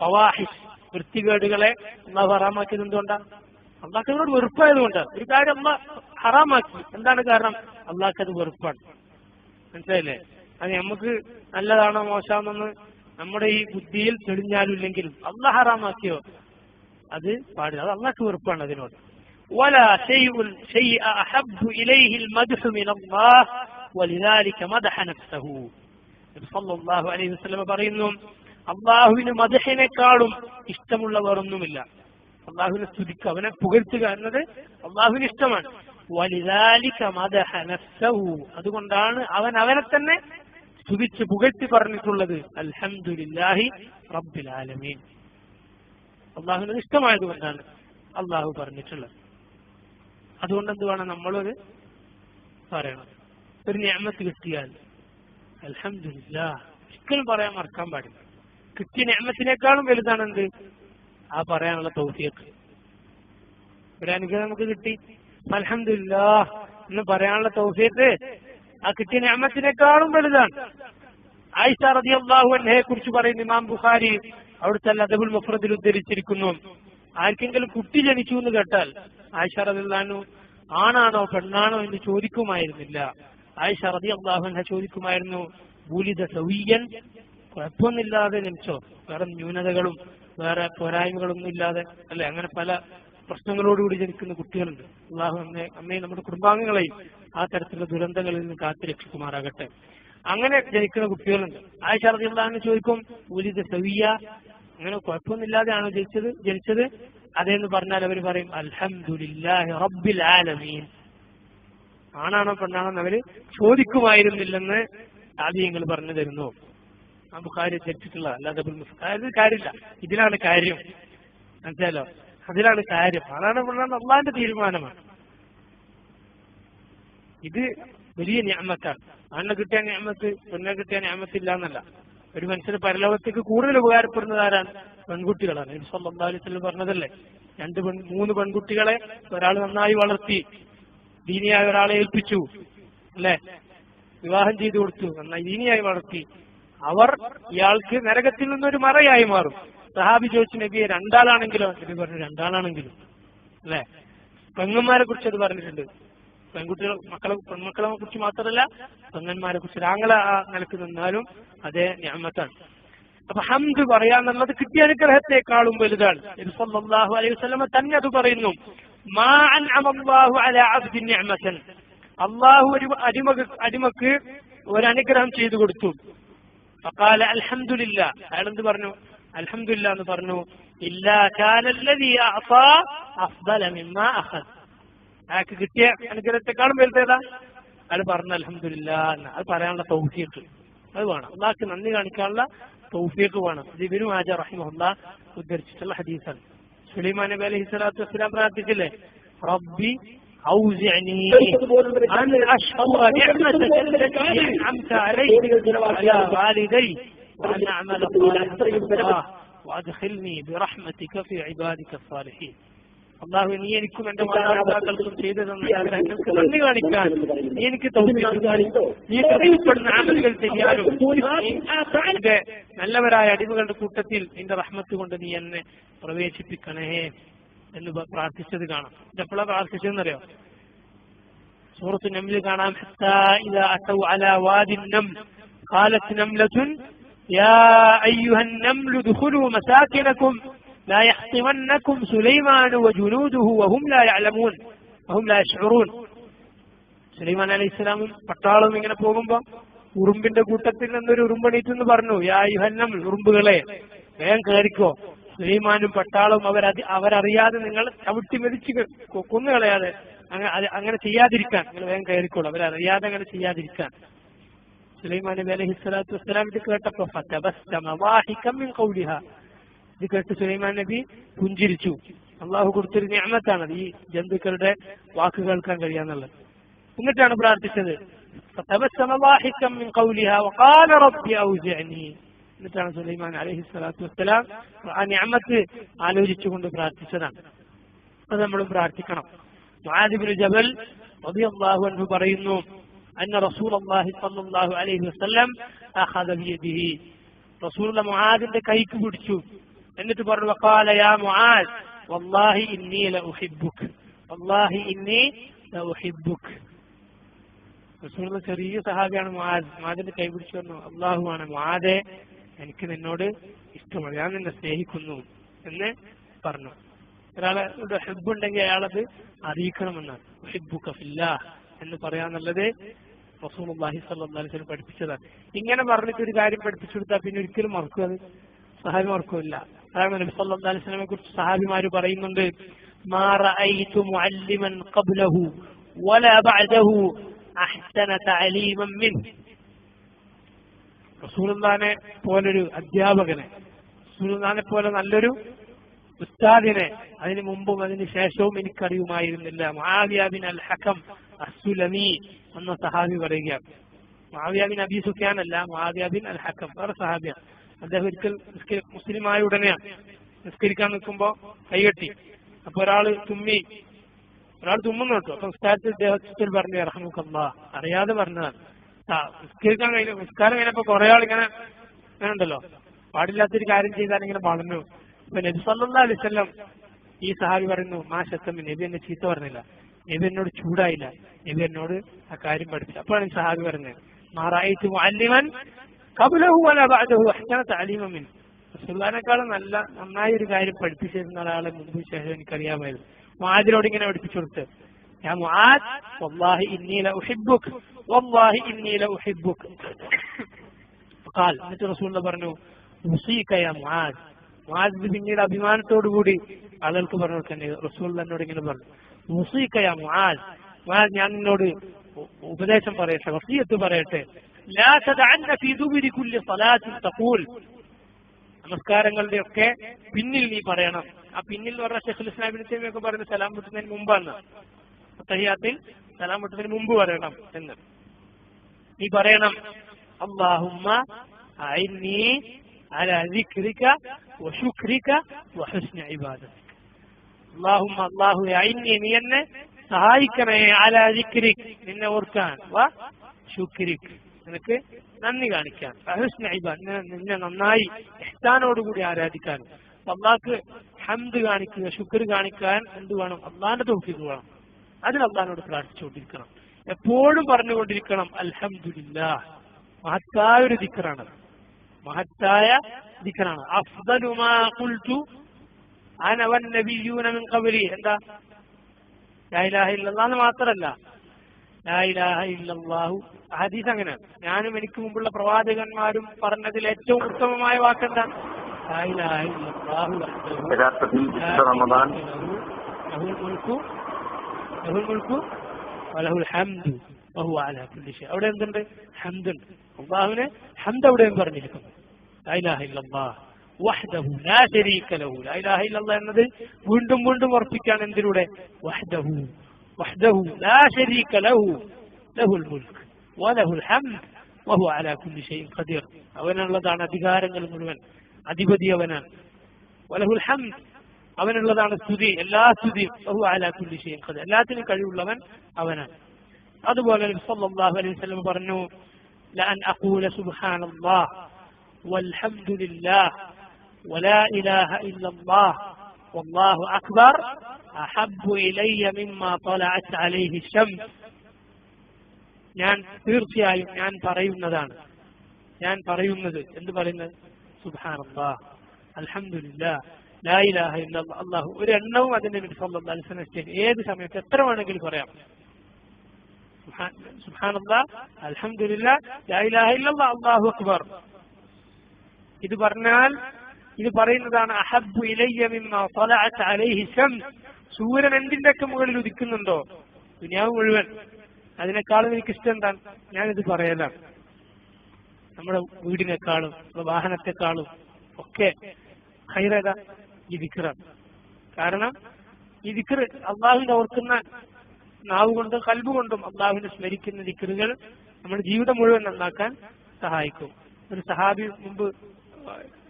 ഫവാഹിഷ്, വൃത്തികേടുകളെ അള്ളാഹു ഹറാമാക്കിയത് എന്തുകൊണ്ടാണ്? അള്ളാഹ്ക്കതിനോട് വെറുപ്പായതുകൊണ്ട്. ഒരു കാര്യം അള്ളാഹ് ഹറാമാക്കി, എന്താണ് കാരണം? അള്ളാഹ്ക്ക് അത് വെറുപ്പാണ്. മനസ്സിലായില്ലേ? അത് നമുക്ക് നല്ലതാണോ മോശമാണെന്ന് നമ്മുടെ ഈ ബുദ്ധിയിൽ തെളിഞ്ഞാലും ഇല്ലെങ്കിലും അള്ളാഹ് ഹറാമാക്കിയോ അത് പാടില്ല. അത് അള്ളാഹ്ക്ക് വെറുപ്പാണ് അതിനോട്. ولا شيء أحب إليه المدح من الله ولذلك مدح نفسه. സല്ലല്ലാഹു അലൈഹി വസല്ലം പറയുന്നു, അള്ളാഹുവിന് മദ്ഹിനെക്കാളും ഇഷ്ടമുള്ള വേറൊന്നുമില്ല. അള്ളാഹുവിനെ സ്തുതിക്കുക, അവനെ പുകഴ്ത്തുക എന്നത് അള്ളാഹുവിന് ഇഷ്ടമാണ്. വലിദാലിക മദഹ നഫ്സഹു, അതുകൊണ്ടാണ് അവൻ അവനെ തന്നെ സ്തുതിച്ച് പുകഴ്ത്തി പറഞ്ഞിട്ടുള്ളത് അൽഹംദുലില്ലാഹി റബ്ബിൽ ആലമീൻ. അള്ളാഹുവിന് ഇഷ്ടമായതുകൊണ്ടാണ് അള്ളാഹു പറഞ്ഞിട്ടുള്ളത്. അതുകൊണ്ട് എന്ത് വേണം, നമ്മളൊരു പറയണം. ഒരു നിഅമത്ത് കിട്ടിയാൽ അൽഹംദുലില്ലാഹ് ഒരിക്കലും പറയാൻ മറക്കാൻ പാടില്ല. കിട്ടിയ നിഅമത്തിനേക്കാളും വലുതാണ് എന്ത്, ആ പറയാനുള്ള തൗഫീഖ്. ഒരു അനുഗ്രഹം നമുക്ക് കിട്ടി, അൽഹംദുലില്ലാഹ് എന്ന് പറയാനുള്ള തൗഫീഖ് ആ കിട്ടിയ നിഅമത്തിനേക്കാളും വലുതാണ്. ആയിഷ റളിയല്ലാഹു അൻഹയെ കുറിച്ച് പറയുന്ന ഇമാം ബുഖാരി അവിടുത്തെ അദബുൽ മുഫ്രദിൽ ഉദ്ധരിച്ചിരിക്കുന്നു, ആർക്കെങ്കിലും കുട്ടി ജനിച്ചു എന്ന് കേട്ടാൽ ആയിഷ റളിയല്ലാഹു അൻഹ ആണാണോ പെണ്ണാണോ എന്ന് ചോദിക്കുമായിരുന്നില്ല. ആയിഷ റളിയല്ലാഹു അൻഹ ചോദിക്കുമായിരുന്നു, വുലിദ സവിയ്യൻ, കുഴപ്പമൊന്നുമില്ലാതെ ജനിച്ചോ, വേറെ ന്യൂനതകളും വേറെ പോരായ്മകളൊന്നും ഇല്ലാതെ അല്ലെ, അങ്ങനെ പല പ്രശ്നങ്ങളോടുകൂടി ജനിക്കുന്ന കുട്ടികളുണ്ട്. അള്ളാഹു അമ്മയും നമ്മുടെ കുടുംബാംഗങ്ങളെയും ആ തരത്തിലുള്ള ദുരന്തങ്ങളിൽ നിന്ന് കാത്തു രക്ഷിക്കുമാറാകട്ടെ. അങ്ങനെ ജനിക്കുന്ന കുട്ടികളുണ്ട്. ആയിഷ റളിയല്ലാഹു അൻഹ ചോദിക്കും, വുലിദ സവിയ്യ, അങ്ങനെ കുഴപ്പമൊന്നുമില്ലാതെയാണോ ജനിച്ചത്? അതേന്ന് പറഞ്ഞാൽ അവർ പറയും അൽഹംദുലില്ലാഹി റബ്ബിൽ ആലമീൻ. ആണാണോ പെണ്ണാണോ അവര് ചോദിക്കുമായിരുന്നില്ലെന്ന് താബിഈങ്ങൾ പറഞ്ഞു തരുന്നു. ആ ബുഖാരി തെറ്റിട്ടുള്ള അല്ലാതെ അതായത് കാര്യമില്ല, ഇതിലാണ് കാര്യം, മനസ്സിലാലോ? അതിലാണ് കാര്യം. ആണാണോ പെണ്ണാണോ അള്ളാന്റെ തീരുമാനമാണ്. ഇത് വലിയ നിഅമത്താണ്. ആണിനെ കിട്ടിയ നിഅമത്ത് പെണ്ണിനെ കിട്ടിയ നിഅമത്തില്ല എന്നല്ല. ഒരു മനുഷ്യന് പരലോകത്തേക്ക് കൂടുതൽ ഉപകാരപ്പെടുന്നത് ആരാണ്? പെൺകുട്ടികളാണ്. നബി സല്ലല്ലാഹു അലൈഹി വസല്ലം പറഞ്ഞതല്ലേ, 3 പെൺകുട്ടികളെ ഒരാൾ നന്നായി വളർത്തി ദീനിയായ ഒരാളെ ഏൽപ്പിച്ചു, അല്ലെ, വിവാഹം ചെയ്തു കൊടുത്തു, നന്നായി ദീനിയായി വളർത്തി, അവർ ഇയാൾക്ക് നരകത്തിൽ നിന്നൊരു മറയായി മാറും. സഹാബി ചോദിച്ചു, നബിയെ 2 ആളാണെങ്കിലോ? നബി പറഞ്ഞു 2 ആളാണെങ്കിലും, അല്ലെ. പെങ്ങന്മാരെ കുറിച്ച് അത് പറഞ്ഞിട്ടുണ്ട്. പെൺമക്കളെ കുറിച്ച് മാത്രമല്ല, പെങ്ങന്മാരെ കുറിച്ച് ആങ്ങള ആ നിലക്ക് നിന്നാലും അതേ നിഅമത്താണ്. അപ്പൊ ഹംദ് പറയാന്നുള്ളത് കിട്ടിയ അനുഗ്രഹത്തെക്കാളും വലുതാണ്. നബി സല്ലല്ലാഹു അലൈഹി വസല്ലം തന്നെ അത് പറയുന്നു, മാ അൻഅമ അല്ലാഹു അലാ അബ്ദിൻ നിഅമതൻ, അല്ലാഹു ഒരു അടിമക്ക് ഒരു അനുഗ്രഹം ചെയ്തു കൊടുത്തു. ഫഖാല അൽഹംദുലില്ലാ, അയാൾ എന്ത് പറഞ്ഞു? അൽഹംദുലില്ലാ എന്ന് പറഞ്ഞു. ഇല്ലാ കാന അല്ലദീ അഅതാ അഫ്ദല മിമ്മാ അഖദ, അയാൾക്ക് കിട്ടിയ അനുഗ്രഹത്തെക്കാളും വലുതേതാ? അയാൾ പറഞ്ഞു അൽഹംദുലില്ലാ എന്ന്. അത് പറയാനുള്ള തൗഫീഖ് അത് വേണം. അള്ളാഹ്ക്ക് നന്ദി കാണിക്കാനുള്ള തൗഫീഖ് വേണം. ഇത് ഇബ്നു മാജ റഹിമഹുല്ലാഹ് ഉദ്ധരിച്ചിട്ടുള്ള ഹദീസാണ്. സുലൈമാൻ നബി അലൈഹി സ്വലാത്തു വസ്സലാം പ്രാർത്ഥിച്ചില്ലേ, റബ്ബി ഔസിഅനി അൻ അഷ്കുറ നിഅമതക അല്ലതി അൻഅംത അലയ്യ വഅലാ വാലിദൈ വഅൻ അഅമല സാലിഹൻ വഅദ്ഖിൽനി ബിറഹ്മതിക ഫീ ഇബാദിക സ്സാലിഹീൻ. അള്ളാഹു, നീ എനിക്കും എന്റെ മാതാപിതാക്കൾക്കും ചെയ്തു തന്ന അനുഗ്രഹങ്ങൾക്ക് നന്ദി കാണിക്കാൻ നീ എനിക്ക് തൗഫീഖ് കാണിക്കോ, നീ ഇഷ്ടപ്പെടുന്ന അമലുകൾ ചെയ്യാനും എന്റെ നല്ലവരായ അടിമകളുടെ കൂട്ടത്തിൽ നിന്റെ റഹ്മത്ത് കൊണ്ട് നീ എന്നെ പ്രവേശിപ്പിക്കണേ എന്ന് പ്രാർത്ഥിച്ചത് കാണാം. ഇതെപ്പോഴാണ് പ്രാർത്ഥിച്ചതെന്നറിയോ? സൂറത്തു നംലിൽ കാണാം, ഹത്താ ഇദാ അതൗ അലാ വാദിൻ നംൽ ഖാലത് നംലത്തുൻ യാ അയ്യുഹൻ നംലു ദുഖുലൂ മസാകിനകും لا يحطمنكم سليمان وجنوده وهم لا يعلمون وهم لا يشعرون. സുലൈമാൻ അലൈഹിസ്സലാമും പട്ടാളവും ഇങ്ങനെ പോകുമ്പോ ഉറുമ്പിന്റെ കൂട്ടത്തിൽ നിന്നൊരു ഉറുമ്പണീറ്റെന്ന് പറഞ്ഞു, യാ അയ്യുഹൻ ഉറുമ്പുകളെ വേഗം കയറിക്കോ. സുലൈമാനും പട്ടാളവും അവരറിയാതെ നിങ്ങൾ ചവിട്ടി മെതിച്ച് കൊന്നുകളയാതെ അങ്ങനെ ചെയ്യാതിരിക്കാൻ നിങ്ങൾ വേഗം കയറിക്കോളൂ, അവരറിയാതെ അങ്ങനെ ചെയ്യാതിരിക്കാൻ. സുലൈമാൻ നബി അലൈഹിസ്സലാത്തു വസ്സലാം ഇത് കേട്ടപ്പോ ഫതബസ്സമ ളാഹികം മിൻ ഖൗലിഹാ, ഇത് കേട്ട് സുലൈമാൻ നബി പുഞ്ചിരിച്ചു. അള്ളാഹു കൊടുത്തൊരു നിഅമത്താണത്, ഈ ജന്തുക്കളുടെ വാക്ക് കേൾക്കാൻ കഴിയാന്നുള്ളത്. എന്നിട്ടാണ് പ്രാർത്ഥിച്ചത്, എന്നിട്ടാണ് സുലൈമാൻ അലൈഹി സ്വലാത്തു വസ്സലാം ആ നിഅമത്ത് ആലോചിച്ചുകൊണ്ട് പ്രാർത്ഥിച്ചതാണ്. അത് നമ്മളും പ്രാർത്ഥിക്കണം. മുആദ് ഇബ്നു ജബൽ റളിയല്ലാഹു അൻഹു പറയുന്നു, അന്ന റസൂലുള്ളാഹി സ്വല്ലല്ലാഹു അലൈഹി വസല്ലം അഖദ ബിയദിഹി, റസൂലുള്ള മുആദിന്റെ കൈക്ക് പിടിച്ചു. എന്നിട്ട് പറഞ്ഞു, വഖാല യാ മുആദ് വല്ലാഹി ഇന്നി ലഉഹിബ്ബുക, വല്ലാഹി ഇന്നി ലഉഹിബ്ബുക. റസൂലുള്ള ചെറിയ സഹാബിയാണ് മുആദ്. മുആദിന്റെ കൈ പിടിച്ചു പറഞ്ഞു, അള്ളാഹുവാണ് മുആദേ, എനിക്ക് നിന്നോട് ഇഷ്ടമാണ്, ഞാൻ നിന്നെ സ്നേഹിക്കുന്നു എന്ന് പറഞ്ഞു. ഒരാളെ ഹുബ്ബുണ്ടെങ്കിൽ അയാളത് അറിയിക്കണമെന്നാണ്. ഉഹിബ്ബുക ഫില്ലാഹ് എന്ന് പറയാന്നുള്ളത് റസൂലുള്ളാഹി സ്വല്ലല്ലാഹു അലൈഹി വസല്ലം പഠിപ്പിച്ചതാണ്. ഇങ്ങനെ പറഞ്ഞിട്ട് ഒരു കാര്യം പഠിപ്പിച്ചു കൊടുത്താൽ പിന്നെ ഒരിക്കലും മറക്കും, അത് സഹാബി മറക്കില്ല. അതാണ് നബി സല്ലല്ലാഹു അലൈഹി വസല്ലമയെ കുറിച്ച് സഹാബിമാര് പറയുന്നുണ്ട്, മാ റഅയ്തു മുഅല്ലിമൻ ഖബ്ലഹു വലാ ബഅദഹു അഹ്സന തഅലീമൻ മിൻഹു. റസൂലുള്ളാഹിനെ പോലൊരു അധ്യാപകനെ, റസൂലുള്ളാഹിനെ പോലെ നല്ലൊരു ഉസ്താദിനെ അതിനു മുമ്പും അതിന് ശേഷവും എനിക്കറിയുമായിരുന്നില്ല. മുആവിയ ബിൻ അൽ ഹകം അസ്സുലമി എന്ന സഹാബി പറയുക. മുആവിയ ബിൻ അബി സുഫ്യാൻ അല്ല, മുആവിയ ബിൻ അൽ ഹകം വേറെ സഹാബിയാണ്. അദ്ദേഹം ഒരിക്കൽ മുസ്ലിമായ ഉടനെയാണ് നിസ്കരിക്കാൻ നിൽക്കുമ്പോ കൈകെട്ടി. അപ്പൊ ഒരാൾ തുമ്മുന്നു കേട്ടോ. അപ്പൊ ഉസ്താദ് ഇദ്ദേഹത്തിൽ പറഞ്ഞു, റഹ്മത്തുള്ളാഹ്, അറിയാതെ പറഞ്ഞതാണ്. നിസ്കരിക്കാൻ കഴിഞ്ഞു. നിസ്കാരം കഴിഞ്ഞപ്പോ കുറെ ആൾ ഇങ്ങനെ ഉണ്ടല്ലോ, പാടില്ലാത്തൊരു കാര്യം ചെയ്താൽ ഇങ്ങനെ പറഞ്ഞു. ഇപ്പൊ നബി സല്ലല്ലാഹു അലൈഹി വസല്ലം ഈ സഹാബി പറയുന്നു, മാശത്തമ്മ, നബി എന്നെ ചീത്ത പറഞ്ഞില്ല, നബി എന്നോട് ചൂടായില്ല, നബി എന്നോട് ആ കാര്യം പഠിപ്പിച്ചു. അപ്പോഴാണ് ഈ സഹാബി പറഞ്ഞത്, മാ റഅയ്തു മുഅല്ലിമൻ ഖബ്ലഹു വലാ ബഅദഹു അഹ്സന തഅലീമൻ മിൻഹു. റസൂലുള്ളാഹിനെക്കാളും നന്നായി ഒരു കാര്യം പഠിപ്പിച്ചിരുന്ന ഒരാളെ മുമ്പ് ശേഷം എനിക്കറിയാമായിരുന്നു. മുആദിനോട് ഇങ്ങനെ പഠിപ്പിച്ചു കൊടുത്ത്, യാ മുആദ് വല്ലാഹി ഇന്നി ലഉഹിബ്ബുക വല്ലാഹി ഇന്നി ലഉഹിബ്ബുക. ഖാൽ, എന്നിട്ട് റസൂലുള്ളാഹി പറഞ്ഞു, ഉസീക യാ മുആദ്. മുആദ് പിന്നീട് അഭിമാനത്തോടുകൂടി ആളുകൾക്ക് പറഞ്ഞു കൊടുക്കണ്ടേ, റസൂലുള്ളാഹി എന്നോട് ഇങ്ങനെ പറഞ്ഞു, ഉസീക യാ മുആദ്, മുആദ് ഞാൻ നിന്നോട് ഉപദേശം പറയട്ടെ, വസിയത്ത് പറയട്ടെ, ലാ തദഅന്ന ഫീ ദുബുരി കുല്ലി സ്വലാത്തിൻ തഖൂൽ. നമസ്കാരങ്ങളുടെ ഒക്കെ പിന്നിൽ നീ പറയണം. ആ പിന്നിൽ എന്ന് പറഞ്ഞ ശൈഖുൽ ഇസ്ലാം ഇബ്നു തൈമിയ്യ ഒക്കെ പറയുന്നത് സലാം വിട്ടുന്നതിന് മുമ്പാണ്. തഹിയ്യാത്തിൽ സലാം വിട്ടുന്നതിന് മുമ്പ് പറയണം എന്ന് നീ പറയണം, അല്ലാഹുമ്മ അഇന്നി അലാ ദിക്രിക വശുക്രിക വഹുസ്നി ഇബാദതിക. അല്ലാഹുമ്മ, അല്ലാഹുവേ, അഇന്നി, നീ എന്നെ സഹായിക്കണേ, അലാ ദിക്രിക, നിന്നെ ഓർക്കാൻ, വശുക്രിക, നിനക്ക് നന്ദി കാണിക്കാൻ, വഹുസ്നി ഇബാദതിക, നിന്നെ നന്നായി ഇഹ്സാനോടുകൂടി ആരാധിക്കാൻ. അള്ളാഹ്ക്ക് ഹംദ് കാണിക്കുക, ശുക്ർ കാണിക്കാൻ എന്ത് വേണം? അള്ളാഹിന്റെ തൗഫീഖ് വേണം. അതിന് അള്ളാഹിനോട് പ്രാർത്ഥിച്ചുകൊണ്ടിരിക്കണം, എപ്പോഴും പറഞ്ഞുകൊണ്ടിരിക്കണം അൽഹംദുലില്ലാഹ്. മഹത്തായ ഒരു ദിക്റാണ്, മഹത്തായ ദിക്റാണ്. അഫ്ദലു മാ ഖുൽതു അന വന്നബിയ്യൂന മിൻ ഖബ്ലി. എന്താ? ലാ ഇലാഹ ഇല്ലല്ലാഹ് എന്ന് മാത്രമല്ല, ലാ ഇലാഹ ഇല്ലല്ലാഹു ഹദീസ് അങ്ങനെ, ഞാനും എനിക്ക് മുമ്പുള്ള പ്രവാചകന്മാരും പറഞ്ഞതിൽ ഏറ്റവും ഉത്തമമായ വാക്കെന്താ? ലാ ഇലാഹ ഇല്ലല്ലാഹു വഹ്ദഹു ലാ ലഹുൽ മുൽക്കു വലഹുൽ ഹംദു വഹുവ അലാ കുല്ലി ഷൈഇൻ. അവിടെ എന്തുണ്ട്? ഹംദുണ്ട്. അല്ലാഹുവിനെ ഹംദ് അവിടെയും പറഞ്ഞിരിക്കുന്നു. ലാ ഇലാഹ ഇല്ലല്ലാഹ് വഹ്ദഹു ലാ ശരീക ലഹു. ലാ ഇലാഹ ഇല്ലല്ലാഹ് എന്നത് വീണ്ടും വീണ്ടും ഉറപ്പിക്കാൻ എന്തിലൂടെ? വഹ്ദഹു, വഹ്ദഹു ലാ ശരീക ലഹു ലഹുൽ മുൽക്ക് വലഹുൽ ഹംദ് വഹുവ അലാ കുല്ലി ഷൈഇൻ ഖദീർ. അവനുള്ളതാണ് അധികാരങ്ങൾ മുഴുവൻ, അധിപതി അവനാണ്. വലഹുൽ ഹംദ്, അവനുള്ളതാണ് സ്തുതി, എല്ലാ സ്തുതിയും. വഹുവ അലാ കുല്ലി ഷൈഇൻ ഖദീർ, എല്ലാത്തിനും കഴിവുള്ളവൻ അവനാണ്. അതുപോലെ നബി സല്ലല്ലാഹു അലൈഹി വസല്ലം പറഞ്ഞു, ലഅൻ അഖൂല സുബ്ഹാനല്ലാഹ് വൽഹംദുലില്ലാഹ് വലാ ഇലാഹ ഇല്ലല്ലാഹ് വല്ലാഹു അക്ബർ അഹബ്ബു ഇലയ്യ മിമ്മാ ത്വലഅത് അലൈഹി ശംസ്. ഞാൻ തീർച്ചയായും ഞാൻ പറയുന്നത് എന്ത് പറയുന്നത്? സുബ്ഹാനല്ലാഹ്, അൽഹംദുലില്ലാഹ്, ലാ ഇലാഹ ഇല്ലല്ലാഹ്, അല്ലാഹു. ഒരു എണ്ണവും അതിന്റെ നബി സല്ലല്ലാഹു അലൈഹി വസല്ലം ഏത് സമയത്ത് എത്ര വേണമെങ്കിലും പറയാം. സുബ്ഹാനല്ലാഹ്, അൽഹംദുലില്ലാഹ്, ലാ ഇലാഹ ഇല്ലല്ലാഹ്, അല്ലാഹു അക്ബർ. ഇത് പറഞ്ഞാൽ ഇത് പറയുന്നതാണ് അഹബ്ബു ഇലയ്യ മിമ്മാ ത്വലഅത് അലൈഹി ശംസ്. സൂര്യൻ എന്തിന്റെയൊക്കെ മുകളിൽ ഉദിക്കുന്നുണ്ടോ ദുനിയാവ് മുഴുവൻ, അതിനേക്കാളും എനിക്ക് ഇഷ്ടം എന്താണ്? ഞാനിത് പറയലാണ്. നമ്മുടെ വീടിനേക്കാളും നമ്മുടെ വാഹനത്തെക്കാളും ഒക്കെ ഖൈറേതാ? ഈ ദിക്റാണ്. കാരണം ഈ ദിക്ർ അള്ളാഹുവിനെ ഓർക്കുന്ന നാവ് കൊണ്ടും കൽബ് കൊണ്ടും അള്ളാഹുവിനെ സ്മരിക്കുന്ന ദിക്റുകൾ നമ്മുടെ ജീവിതം മുഴുവൻ നന്നാക്കാൻ സഹായിക്കും. ഒരു സഹാബി മുമ്പ്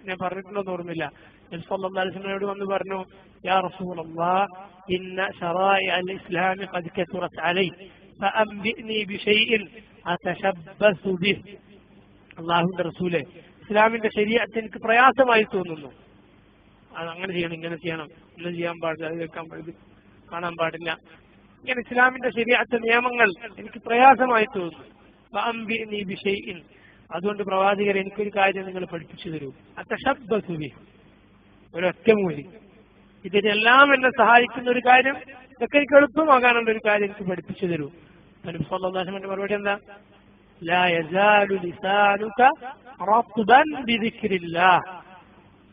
ഞാൻ പറഞ്ഞിട്ടുണ്ടോന്ന് ഓർമ്മില്ല, നബി സല്ലല്ലാഹു അലൈഹി വസല്ലമയോട് വന്ന് പറഞ്ഞു, യാ റസൂലല്ലാഹ് ഇന്ന ശറാഇഅ അൽ ഇസ്ലാമി ഖദ് കസുറത് അലൈ ഫഅംബിനി ബിശൈഇൻ അതശബ്ബസു ബിഹി. അള്ളാഹുവിന്റെ റസൂലെ, ഇസ്ലാമിന്റെ ശരീഅത്ത് എനിക്ക് പ്രയാസമായി തോന്നുന്നു. അത് അങ്ങനെ ചെയ്യണം, ഇങ്ങനെ ചെയ്യണം, ഇന്ന് ചെയ്യാൻ പാടില്ല, അത് കേൾക്കാൻ പാടില്ല, കാണാൻ പാടില്ല, ഇങ്ങനെ ഇസ്ലാമിന്റെ ശരീഅത്ത് നിയമങ്ങൾ എനിക്ക് പ്രയാസമായി തോന്നുന്നു. അതുകൊണ്ട് പ്രവാചകർ എനിക്കൊരു കാര്യം നിങ്ങൾ പഠിപ്പിച്ചു തരൂ. അത്തശബ്ബസു ബിഹി, ഒരൊറ്റമൂലി. ഇതിനെല്ലാം എന്നെ സഹായിക്കുന്ന ഒരു കാര്യം, ഇതൊക്കെ എനിക്ക് എളുപ്പമാകാനുള്ള ഒരു കാര്യം എനിക്ക് പഠിപ്പിച്ചു തരൂ. നബി സല്ലല്ലാഹു അലൈഹി വസല്ലം മറുപടി എന്താ? ലാ യസാലു ലിസാനുക റത്ബൻ ബിദിക്രില്ലാഹ്,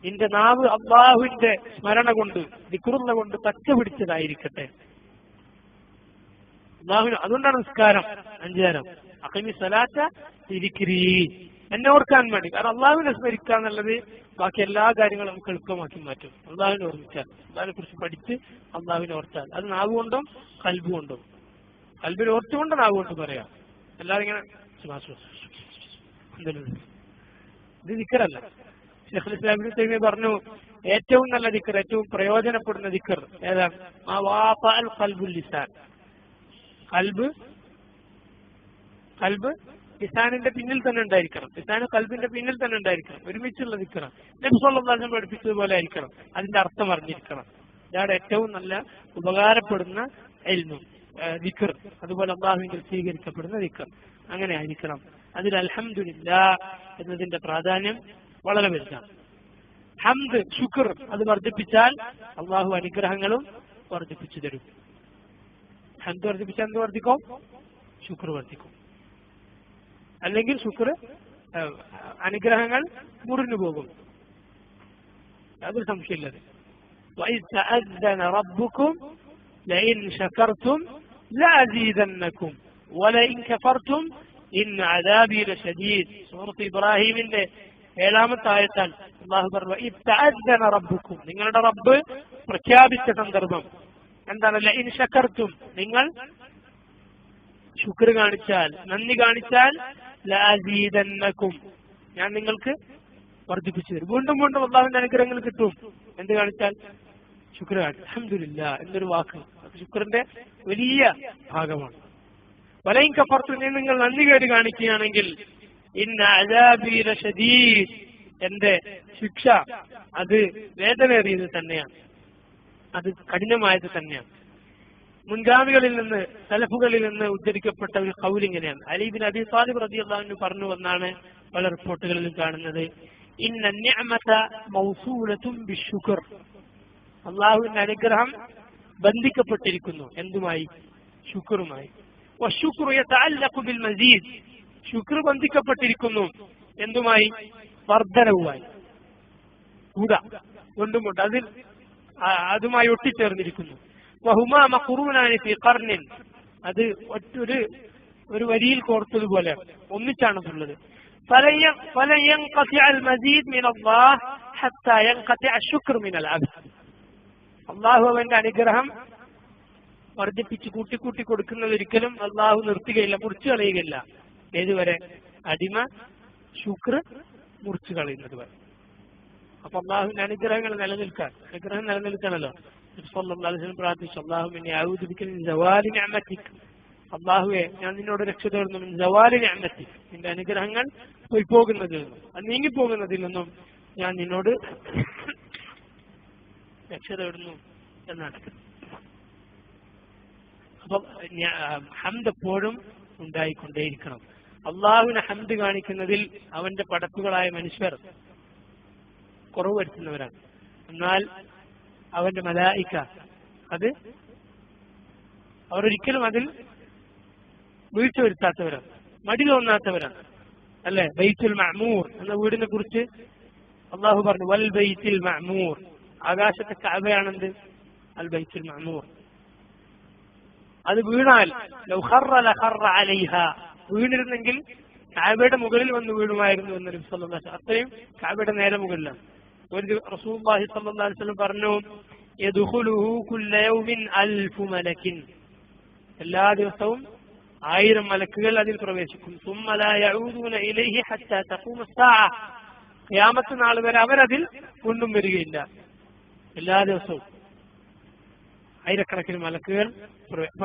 നിന്റെ നാവ് അല്ലാഹുവിന്റെ സ്മരണ കൊണ്ട്, ദിക്റുള്ള കൊണ്ട് പച്ച പിടിച്ചതായിരിക്കട്ടെ. അല്ലാഹുവിന്, അതുകൊണ്ടാണ് നിസ്കാരം 5 നേരം അഖിമി സ്വലാത്ത ദിക്രി, എന്നെ ഓർക്കാൻ വേണ്ടി. കാരണം അല്ലാഹുവിനെ സ്മരിക്കുക എന്നുള്ളത് ബാക്കി എല്ലാ കാര്യങ്ങളും നമുക്ക് എളുപ്പമാക്കി മാറ്റും. അല്ലാഹുവിനെ ഓർമ്മിച്ചാൽ, അല്ലാഹുവിനെ കുറിച്ച് പഠിച്ച് അല്ലാഹുവിനെ ഓർത്താൽ, അത് നാവ് കൊണ്ടും കൽബ് കൊണ്ടും. കൽബിൽ ഓർത്തുകൊണ്ട് നാവ് കൊണ്ട് പറയാം, അല്ലാതെ ഇങ്ങനെ ഇത് ദിക്റല്ല. ശൈഖുൽ ഇസ്ലാം ഇബ്നു തൈമിയ്യ പറഞ്ഞു, ഏറ്റവും നല്ല ദിക്ർ, ഏറ്റവും പ്രയോജനപ്പെടുന്ന ദിക്ർ ഏതാണ്? മാ വാഫഅൽ ഖൽബുൽ ലിസാൻ. കൽബ് ലിസാനിന്റെ പിന്നിൽ തന്നെ ഉണ്ടായിരിക്കണം. ലിസാന് കൽബിന്റെ പിന്നിൽ തന്നെ ഉണ്ടായിരിക്കണം. ഒരുമിച്ചുള്ള ദിക്റാണ്. നബി സല്ലല്ലാഹു അലൈഹി വസല്ലം പഠിപ്പിച്ചതുപോലെ ആയിരിക്കണം. അതിന്റെ അർത്ഥം അറിഞ്ഞിരിക്കണം. ഇതാണ് ഏറ്റവും നല്ല ഉപകാരപ്പെടുന്ന ഇൽമു ദിക്ർ. അതുപോലെ അല്ലാഹുവിൽ സ്വീകരിക്കപ്പെടുന്ന ദിക്ർ അങ്ങനെ ആയിരിക്കണം. അതിൽ അൽഹംദുലില്ലാഹ് എന്നതിന്റെ പ്രാധാന്യം വളരെ വലുതാണ്. ഹംദ്, ശുക്ർ, അത് വർദ്ധിപ്പിച്ചാൽ അല്ലാഹു അനുഗ്രഹങ്ങളും വർദ്ധിപ്പിച്ചു തരും. ഹംദ് വർദ്ധിപ്പിച്ചാൽ എന്ത് വർദ്ധിക്കും? ശുക്ർ വർദ്ധിക്കും. അല്ലെങ്കിൽ ശുക്ർ, അനുഗ്രഹങ്ങൾ മുറിഞ്ഞു പോകും. അതൊരു സംശയമില്ലത്. وَإِذْ تَأَذَّنَ رَبُّكُمْ لَئِنْ شَكَرْتُمْ لَأَزِيدَنَّكُمْ وَلَئِنْ كَفَرْتُمْ إِنَّ عَذَابِي لَشَدِيدٌ. സൂറത്ത് ഇബ്രാഹിമിന്റെ 7-ാമത്തെ ആയത്താൽ അല്ലാഹു പറഞ്ഞു, وَإِذْ تَأَذَّنَ رَبُّكُمْ, നിങ്ങളുടെ റബ്ബ് പ്രഖ്യാപിച്ച സന്ദർഭം എന്താണ്? ലഇൻ ശകർതും, നിങ്ങൾ ശുക്ർ കാണിച്ചാൽ, നന്ദി കാണിച്ചാൽ, ലഅസീദന്നകും, ഞാൻ നിങ്ങൾക്ക് വർദ്ധിപ്പിച്ചു തരും. വീണ്ടും വീണ്ടും അല്ലാഹുവിന്റെ അനുഗ്രഹങ്ങൾ കിട്ടും. എന്ത് കാണിച്ചാൽ? ശുക്ർ കാണിച്ചാൽ. അൽഹംദുലില്ലാഹ് എന്നൊരു വാക്ക് ശുക്റിന്റെ വലിയ ഭാഗമാണ്. വലയിൻ കഫർതും, നിങ്ങൾ നന്ദി കേട് കാണിക്കുകയാണെങ്കിൽ, ഇന്ന അദാബി ലശദീദ്, എന്റെ ശിക്ഷ അത് വേദനേറിയത് തന്നെയാണ്, അത് കഠിനമായത് തന്നെയാണ്. മുൻഗാമികളിൽ നിന്ന്, സലഫുകളിൽ നിന്ന് ഉദ്ധരിക്കപ്പെട്ട ഒരു ഖൗൽ ഇങ്ങനെയാണ്. അലി ഇബ്നു അബീ ത്വാലിബ് റളിയല്ലാഹു അൻഹു പറഞ്ഞു എന്നാണ് പല റിപ്പോർട്ടുകളിലും കാണുന്നത്. ഇന്ന നിഅമത മൗസൂലത്തുൻ ബിശ്ശുക്ർ, അല്ലാഹുവിന്റെ അനുഗ്രഹം ബന്ധിക്കപ്പെട്ടിരിക്കുന്നു. എന്തുമായി? ശുക്റുമായി. വശുക്റു യതഅല്ലഖു ബിൽ മസീദ്, ശുക്ർ ബന്ധിക്കപ്പെട്ടിരിക്കുന്നു എന്തുമായി? വർദ്ധനവുമായി. കൂടാ കൊണ്ടുമുണ്ട്, അതിൽ അതുമായി ഒട്ടിച്ചേർന്നിരിക്കുന്നു. വഹുമാ മഖ്റൂനാനി ഫീ ഖർനിൻ, അത് ഒരു വരിയിൽ കോർത്തതുപോലെ ഒന്നിച്ചാണുള്ളത്. ഫലൻ യൻഖതിഅ അൽ മസീദ് മിൻ അല്ലാഹ് ഹത്താ യൻഖതിഅ അശ്ശുക്ർ മിൻ അൽ അബ്ദ്, അല്ലാഹു അവന്റെ അനുഗ്രഹം വർദ്ധിപ്പിച്ച് കൂട്ടിക്കൂട്ടി കൊടുക്കുന്നത് ഒരിക്കലും അല്ലാഹു നിർത്തുകയില്ല, മുറിച്ചു കളയുകയില്ല. ഏതുവരെ? അടിമ ശുക്ർ മുറിച്ചു കളയുന്നത് വരെ. അപ്പൊ അല്ലാഹുവിന്റെ അനുഗ്രഹങ്ങൾ നിലനിൽക്കാൻ, അനുഗ്രഹം നിലനിൽക്കണല്ലോ. പ്രാർത്ഥിച്ചു, അല്ലാഹുമ്മ അഊദു ബിക മിൻ സവാലി നിഅമതിക്, അല്ലാഹുവേ ഞാൻ നിന്നോട് രക്ഷ തേടുന്നു, മിൻ സവാലി നിഅമതിക്, നിന്റെ അനുഗ്രഹങ്ങൾ പോയി പോകുന്നതിൽ നിന്നും, അത് നീങ്ങിപ്പോകുന്നതിൽ നിന്നും ഞാൻ നിന്നോട് രക്ഷ തേടുന്നു എന്നാണ്. അപ്പൊ ഹംദ് എപ്പോഴും ഉണ്ടായിക്കൊണ്ടേയിരിക്കണം. അള്ളാഹുവിനെ ഹംദ് കാണിക്കുന്നതിൽ അവന്റെ പടപ്പുകളായ മനുഷ്യർ കുറവ് വരുത്തുന്നവരാണ്. എന്നാൽ അവന്റെ മലായിക അത് അവരൊരിക്കലും അതിൽ വീഴ്ച വരുത്താത്തവരാണ്, മടി തോന്നാത്തവരാണ്. അല്ലെ? ബൈത്തുൽ മഅമൂർ എന്ന വീടിനെ കുറിച്ച് അള്ളാഹു പറഞ്ഞു, വൽ ബൈത്തുൽ മഅമൂർ, ആകാശത്തെ കഅബയാണെന്ത്? അൽ ബൈത്തുൽ മഅമൂർ. അത് വീണാൽ ലൗ ഖറ ലഖറ അലൈഹാ, വീണിരുന്നെങ്കിൽ കഅബയുടെ മുകളിൽ വന്ന് വീണുമായിരുന്നു എന്ന് നബി സല്ലല്ലാഹു അലൈഹി വസല്ലം. അത്രയും കഅബയുടെ നേരെ മുകളിലാണ്. ഒരു റസൂലുള്ളാഹി സ്വല്ലല്ലാഹു അലൈഹി വസല്ലം പറഞ്ഞു, യദ്ഖുലുഹു കുല്ല യൗമിൻ അൽഫു മലക്കിൻ, എല്ലാ ദിവസവും 1000 മലക്കുകൾ അതിൽ പ്രവേശിക്കും. സുമ്മ ലാ യഊദൂന ഇലൈഹി ഹത്താ തഖൂമ അസ്സാഅ, ഖിയാമത്ത് നാൾ വരെ അവരതിൽ വീണ്ടും വരികയില്ല. എല്ലാ ദിവസവും ആയിരക്കണക്കിന് മലക്കുകൾ.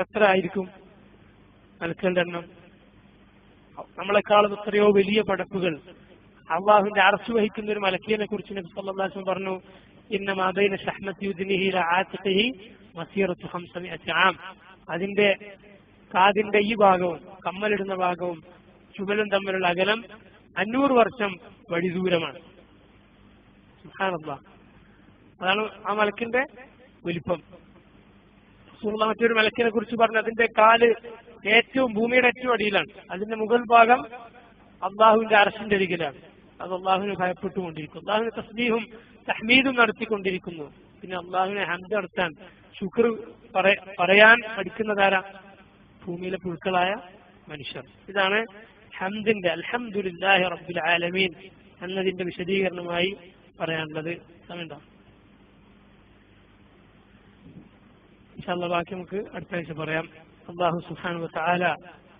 എത്ര ആയിരിക്കും മലക്കുകളുടെ എണ്ണം? നമ്മളെക്കാളും എത്രയോ വലിയ പടപ്പുകൾ. അള്ളാഹുവിന്റെ അർശ് വഹിക്കുന്ന ഒരു മലക്കിനെ കുറിച്ച് നബി സല്ലല്ലാഹു അലൈഹി വസല്ലം പറഞ്ഞു, ഇന്നമാ ബൈന ശഹ്മത്തി ഉദ്നിഹി ഇലാ ആതിഖിഹി മസീറത്തു 500 ആം, അതിന്റെ കാതിന്റെ ഈ ഭാഗവും കമ്മലിടുന്ന ഭാഗവും ചുമലും തമ്മിലുള്ള അകലം 500 വർഷം വഴി ദൂരമാണ്. സുബ്ഹാനല്ലാഹ്. അതാണ് ആ മലക്കിന്റെ വലിപ്പം. റസൂലുള്ളാഹി മറ്റൊരു മലക്കിനെ കുറിച്ച് പറഞ്ഞു, അതിന്റെ കാല് ഭൂമിയുടെ ഏറ്റവും അടിയിലാണ്, അതിന്റെ മുകൾ ഭാഗം അള്ളാഹുവിന്റെ അർശിന്റെ അരികിലാണ്. അത് അള്ളാഹുവിനെ ഭയപ്പെട്ടുകൊണ്ടിരിക്കുന്നു, അള്ളാഹുവിനെ തസ്ബീഹും തഹ്മീദും നടത്തിക്കൊണ്ടിരിക്കുന്നു. പിന്നെ അള്ളാഹുവിനെ ഹംദ് നടത്താൻ, ശുക്ർ പറയാൻ പഠിക്കുന്നതാരാ? ഭൂമിയിലെ പുഴുക്കളായ മനുഷ്യർ. ഇതാണ് ഹംദിന്റെ അൽഹംദുലില്ലാഹി റബ്ബിൽ ആലമീൻ എന്നതിന്റെ വിശദീകരണമായി പറയാനുള്ളത്. സമയമുണ്ടോ? ഇൻഷാ അല്ലാഹ് ബാക്കി നമുക്ക് അടുത്ത ആഴ്ച പറയാം. അല്ലാഹു സുബ്ഹാനഹു വ തആല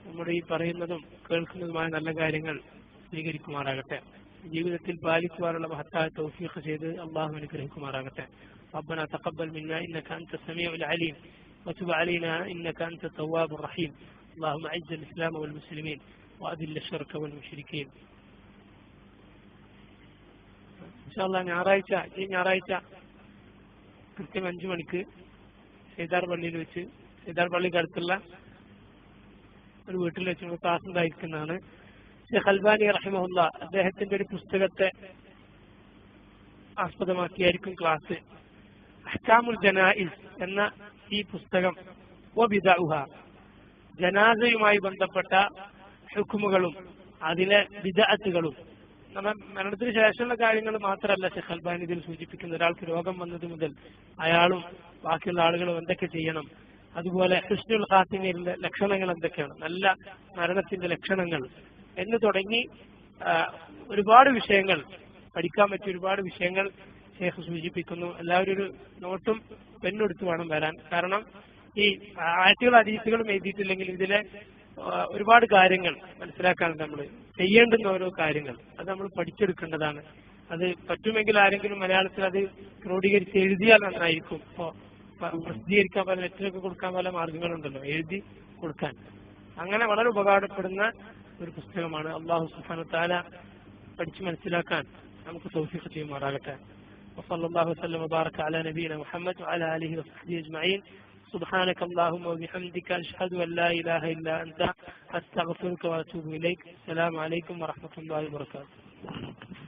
നമ്മുടെ ഈ പറയുന്നതും കേൾക്കുന്നതുമായ നല്ല കാര്യങ്ങൾ സ്വീകരിക്കുമാറാകട്ടെ. ജീവിതത്തിൽ പാലിക്കുവാനുള്ള മഹത്തായ തൗഫീഖ് ചെയ്ത് അല്ലാഹു അനുഗ്രഹിക്കുമാറാകട്ടെ. ربنا تقبل منا إنك أنت السميع العليم وتب علينا إنك أنت التواب الرحيم. اللهم أعز الإسلام والمسلمين وأذل الشرك والمشركين. إن شاء الله ഞായറാഴ്ച കൃത്യം 5 മണിക്ക് സൈദാർ പള്ളിയിൽ വെച്ച്, സൈദാർ പള്ളിക്ക് അടുത്തുള്ള ഒരു വീട്ടിൽ വെച്ച് നമുക്ക് ക്ലാസ് ഉണ്ടായിരിക്കുന്നതാണ്. ഷെയ്ഖ് അൽബാനി റഹിമഹുല്ലാ അദ്ദേഹത്തിന്റെ ഒരു പുസ്തകത്തെ ആസ്പദമാക്കിയായിരിക്കും ക്ലാസ്. അഹ്കാമുൽ ജനായിസ് എന്ന ഈ പുസ്തകം വബിദഉഹ, ജനാസയുമായി ബന്ധപ്പെട്ട ഹുക്മുകളും അതിലെ ബിദഅത്തുകളും, നമ്മൾ മരണത്തിന് ശേഷമുള്ള കാര്യങ്ങൾ മാത്രമല്ല ഷെയ്ഖ് അൽബാനി ഇതിൽ സൂചിപ്പിക്കുന്നത്. ഒരാൾക്ക് രോഗം വന്നത് മുതൽ അയാളും ബാക്കിയുള്ള ആളുകളും എന്തൊക്കെ ചെയ്യണം, അതുപോലെ ഹുസ്നുൽ ഖാത്തിമയുടെ ലക്ഷണങ്ങൾ എന്തൊക്കെയാണ്, നല്ല മരണത്തിന്റെ ലക്ഷണങ്ങൾ എന്ന് തുടങ്ങി ഒരുപാട് വിഷയങ്ങൾ പഠിക്കാൻ പറ്റിയ ഒരുപാട് വിഷയങ്ങൾ ഷെയ്ഖ് സൂചിപ്പിക്കുന്നു. എല്ലാവരും ഒരു നോട്ടും പെണ്ണെടുത്ത് വേണം വരാൻ. കാരണം ഈ ആയത്തുകളും ഹദീസുകളും എഴുതിയിട്ടില്ലെങ്കിൽ ഇതിലെ ഒരുപാട് കാര്യങ്ങൾ മനസ്സിലാക്കാനുണ്ട്. നമ്മൾ ചെയ്യേണ്ടുന്ന ഓരോ കാര്യങ്ങൾ അത് നമ്മൾ പഠിച്ചെടുക്കേണ്ടതാണ്. അത് പറ്റുമെങ്കിൽ ആരെങ്കിലും മലയാളത്തിൽ അത് ക്രോഡീകരിച്ച് എഴുതിയാൽ നന്നായിരിക്കും. ഇപ്പോൾ പ്രസിദ്ധീകരിക്കാൻ പല നെറ്റിലൊക്കെ കൊടുക്കാൻ പല മാർഗങ്ങളുണ്ടല്ലോ, എഴുതി കൊടുക്കാൻ. അങ്ങനെ വളരെ ഉപകാരപ്പെടുന്ന ഒരു പുസ്തകമാണ്. അല്ലാഹു സുബ്ഹാനഹു വ തആല പഠിച്ച് മനസ്സിലാക്കാൻ നമുക്ക് തൗഫീഖ് ചെയ്യുമാറാകട്ടെ. വസല്ലല്ലാഹു വസല്ലം വബാറക അലാ നബിയിന മുഹമ്മദ് വഅലാ ആലിഹി വസഹ്ബിഹി അജ്മഈൻ. സുബ്ഹാനക അല്ലാഹുമ്മ വബിഹംദിക അശ്ഹദു അൻ ലാ ഇലാഹ ഇല്ലാ അൻത അസ്തഗ്ഫിറുക വഅതൂബു ഇലൈക്. അസ്സലാമു അലൈക്കും വറഹ്മത്തുള്ളാഹി വബറകാതുഹു.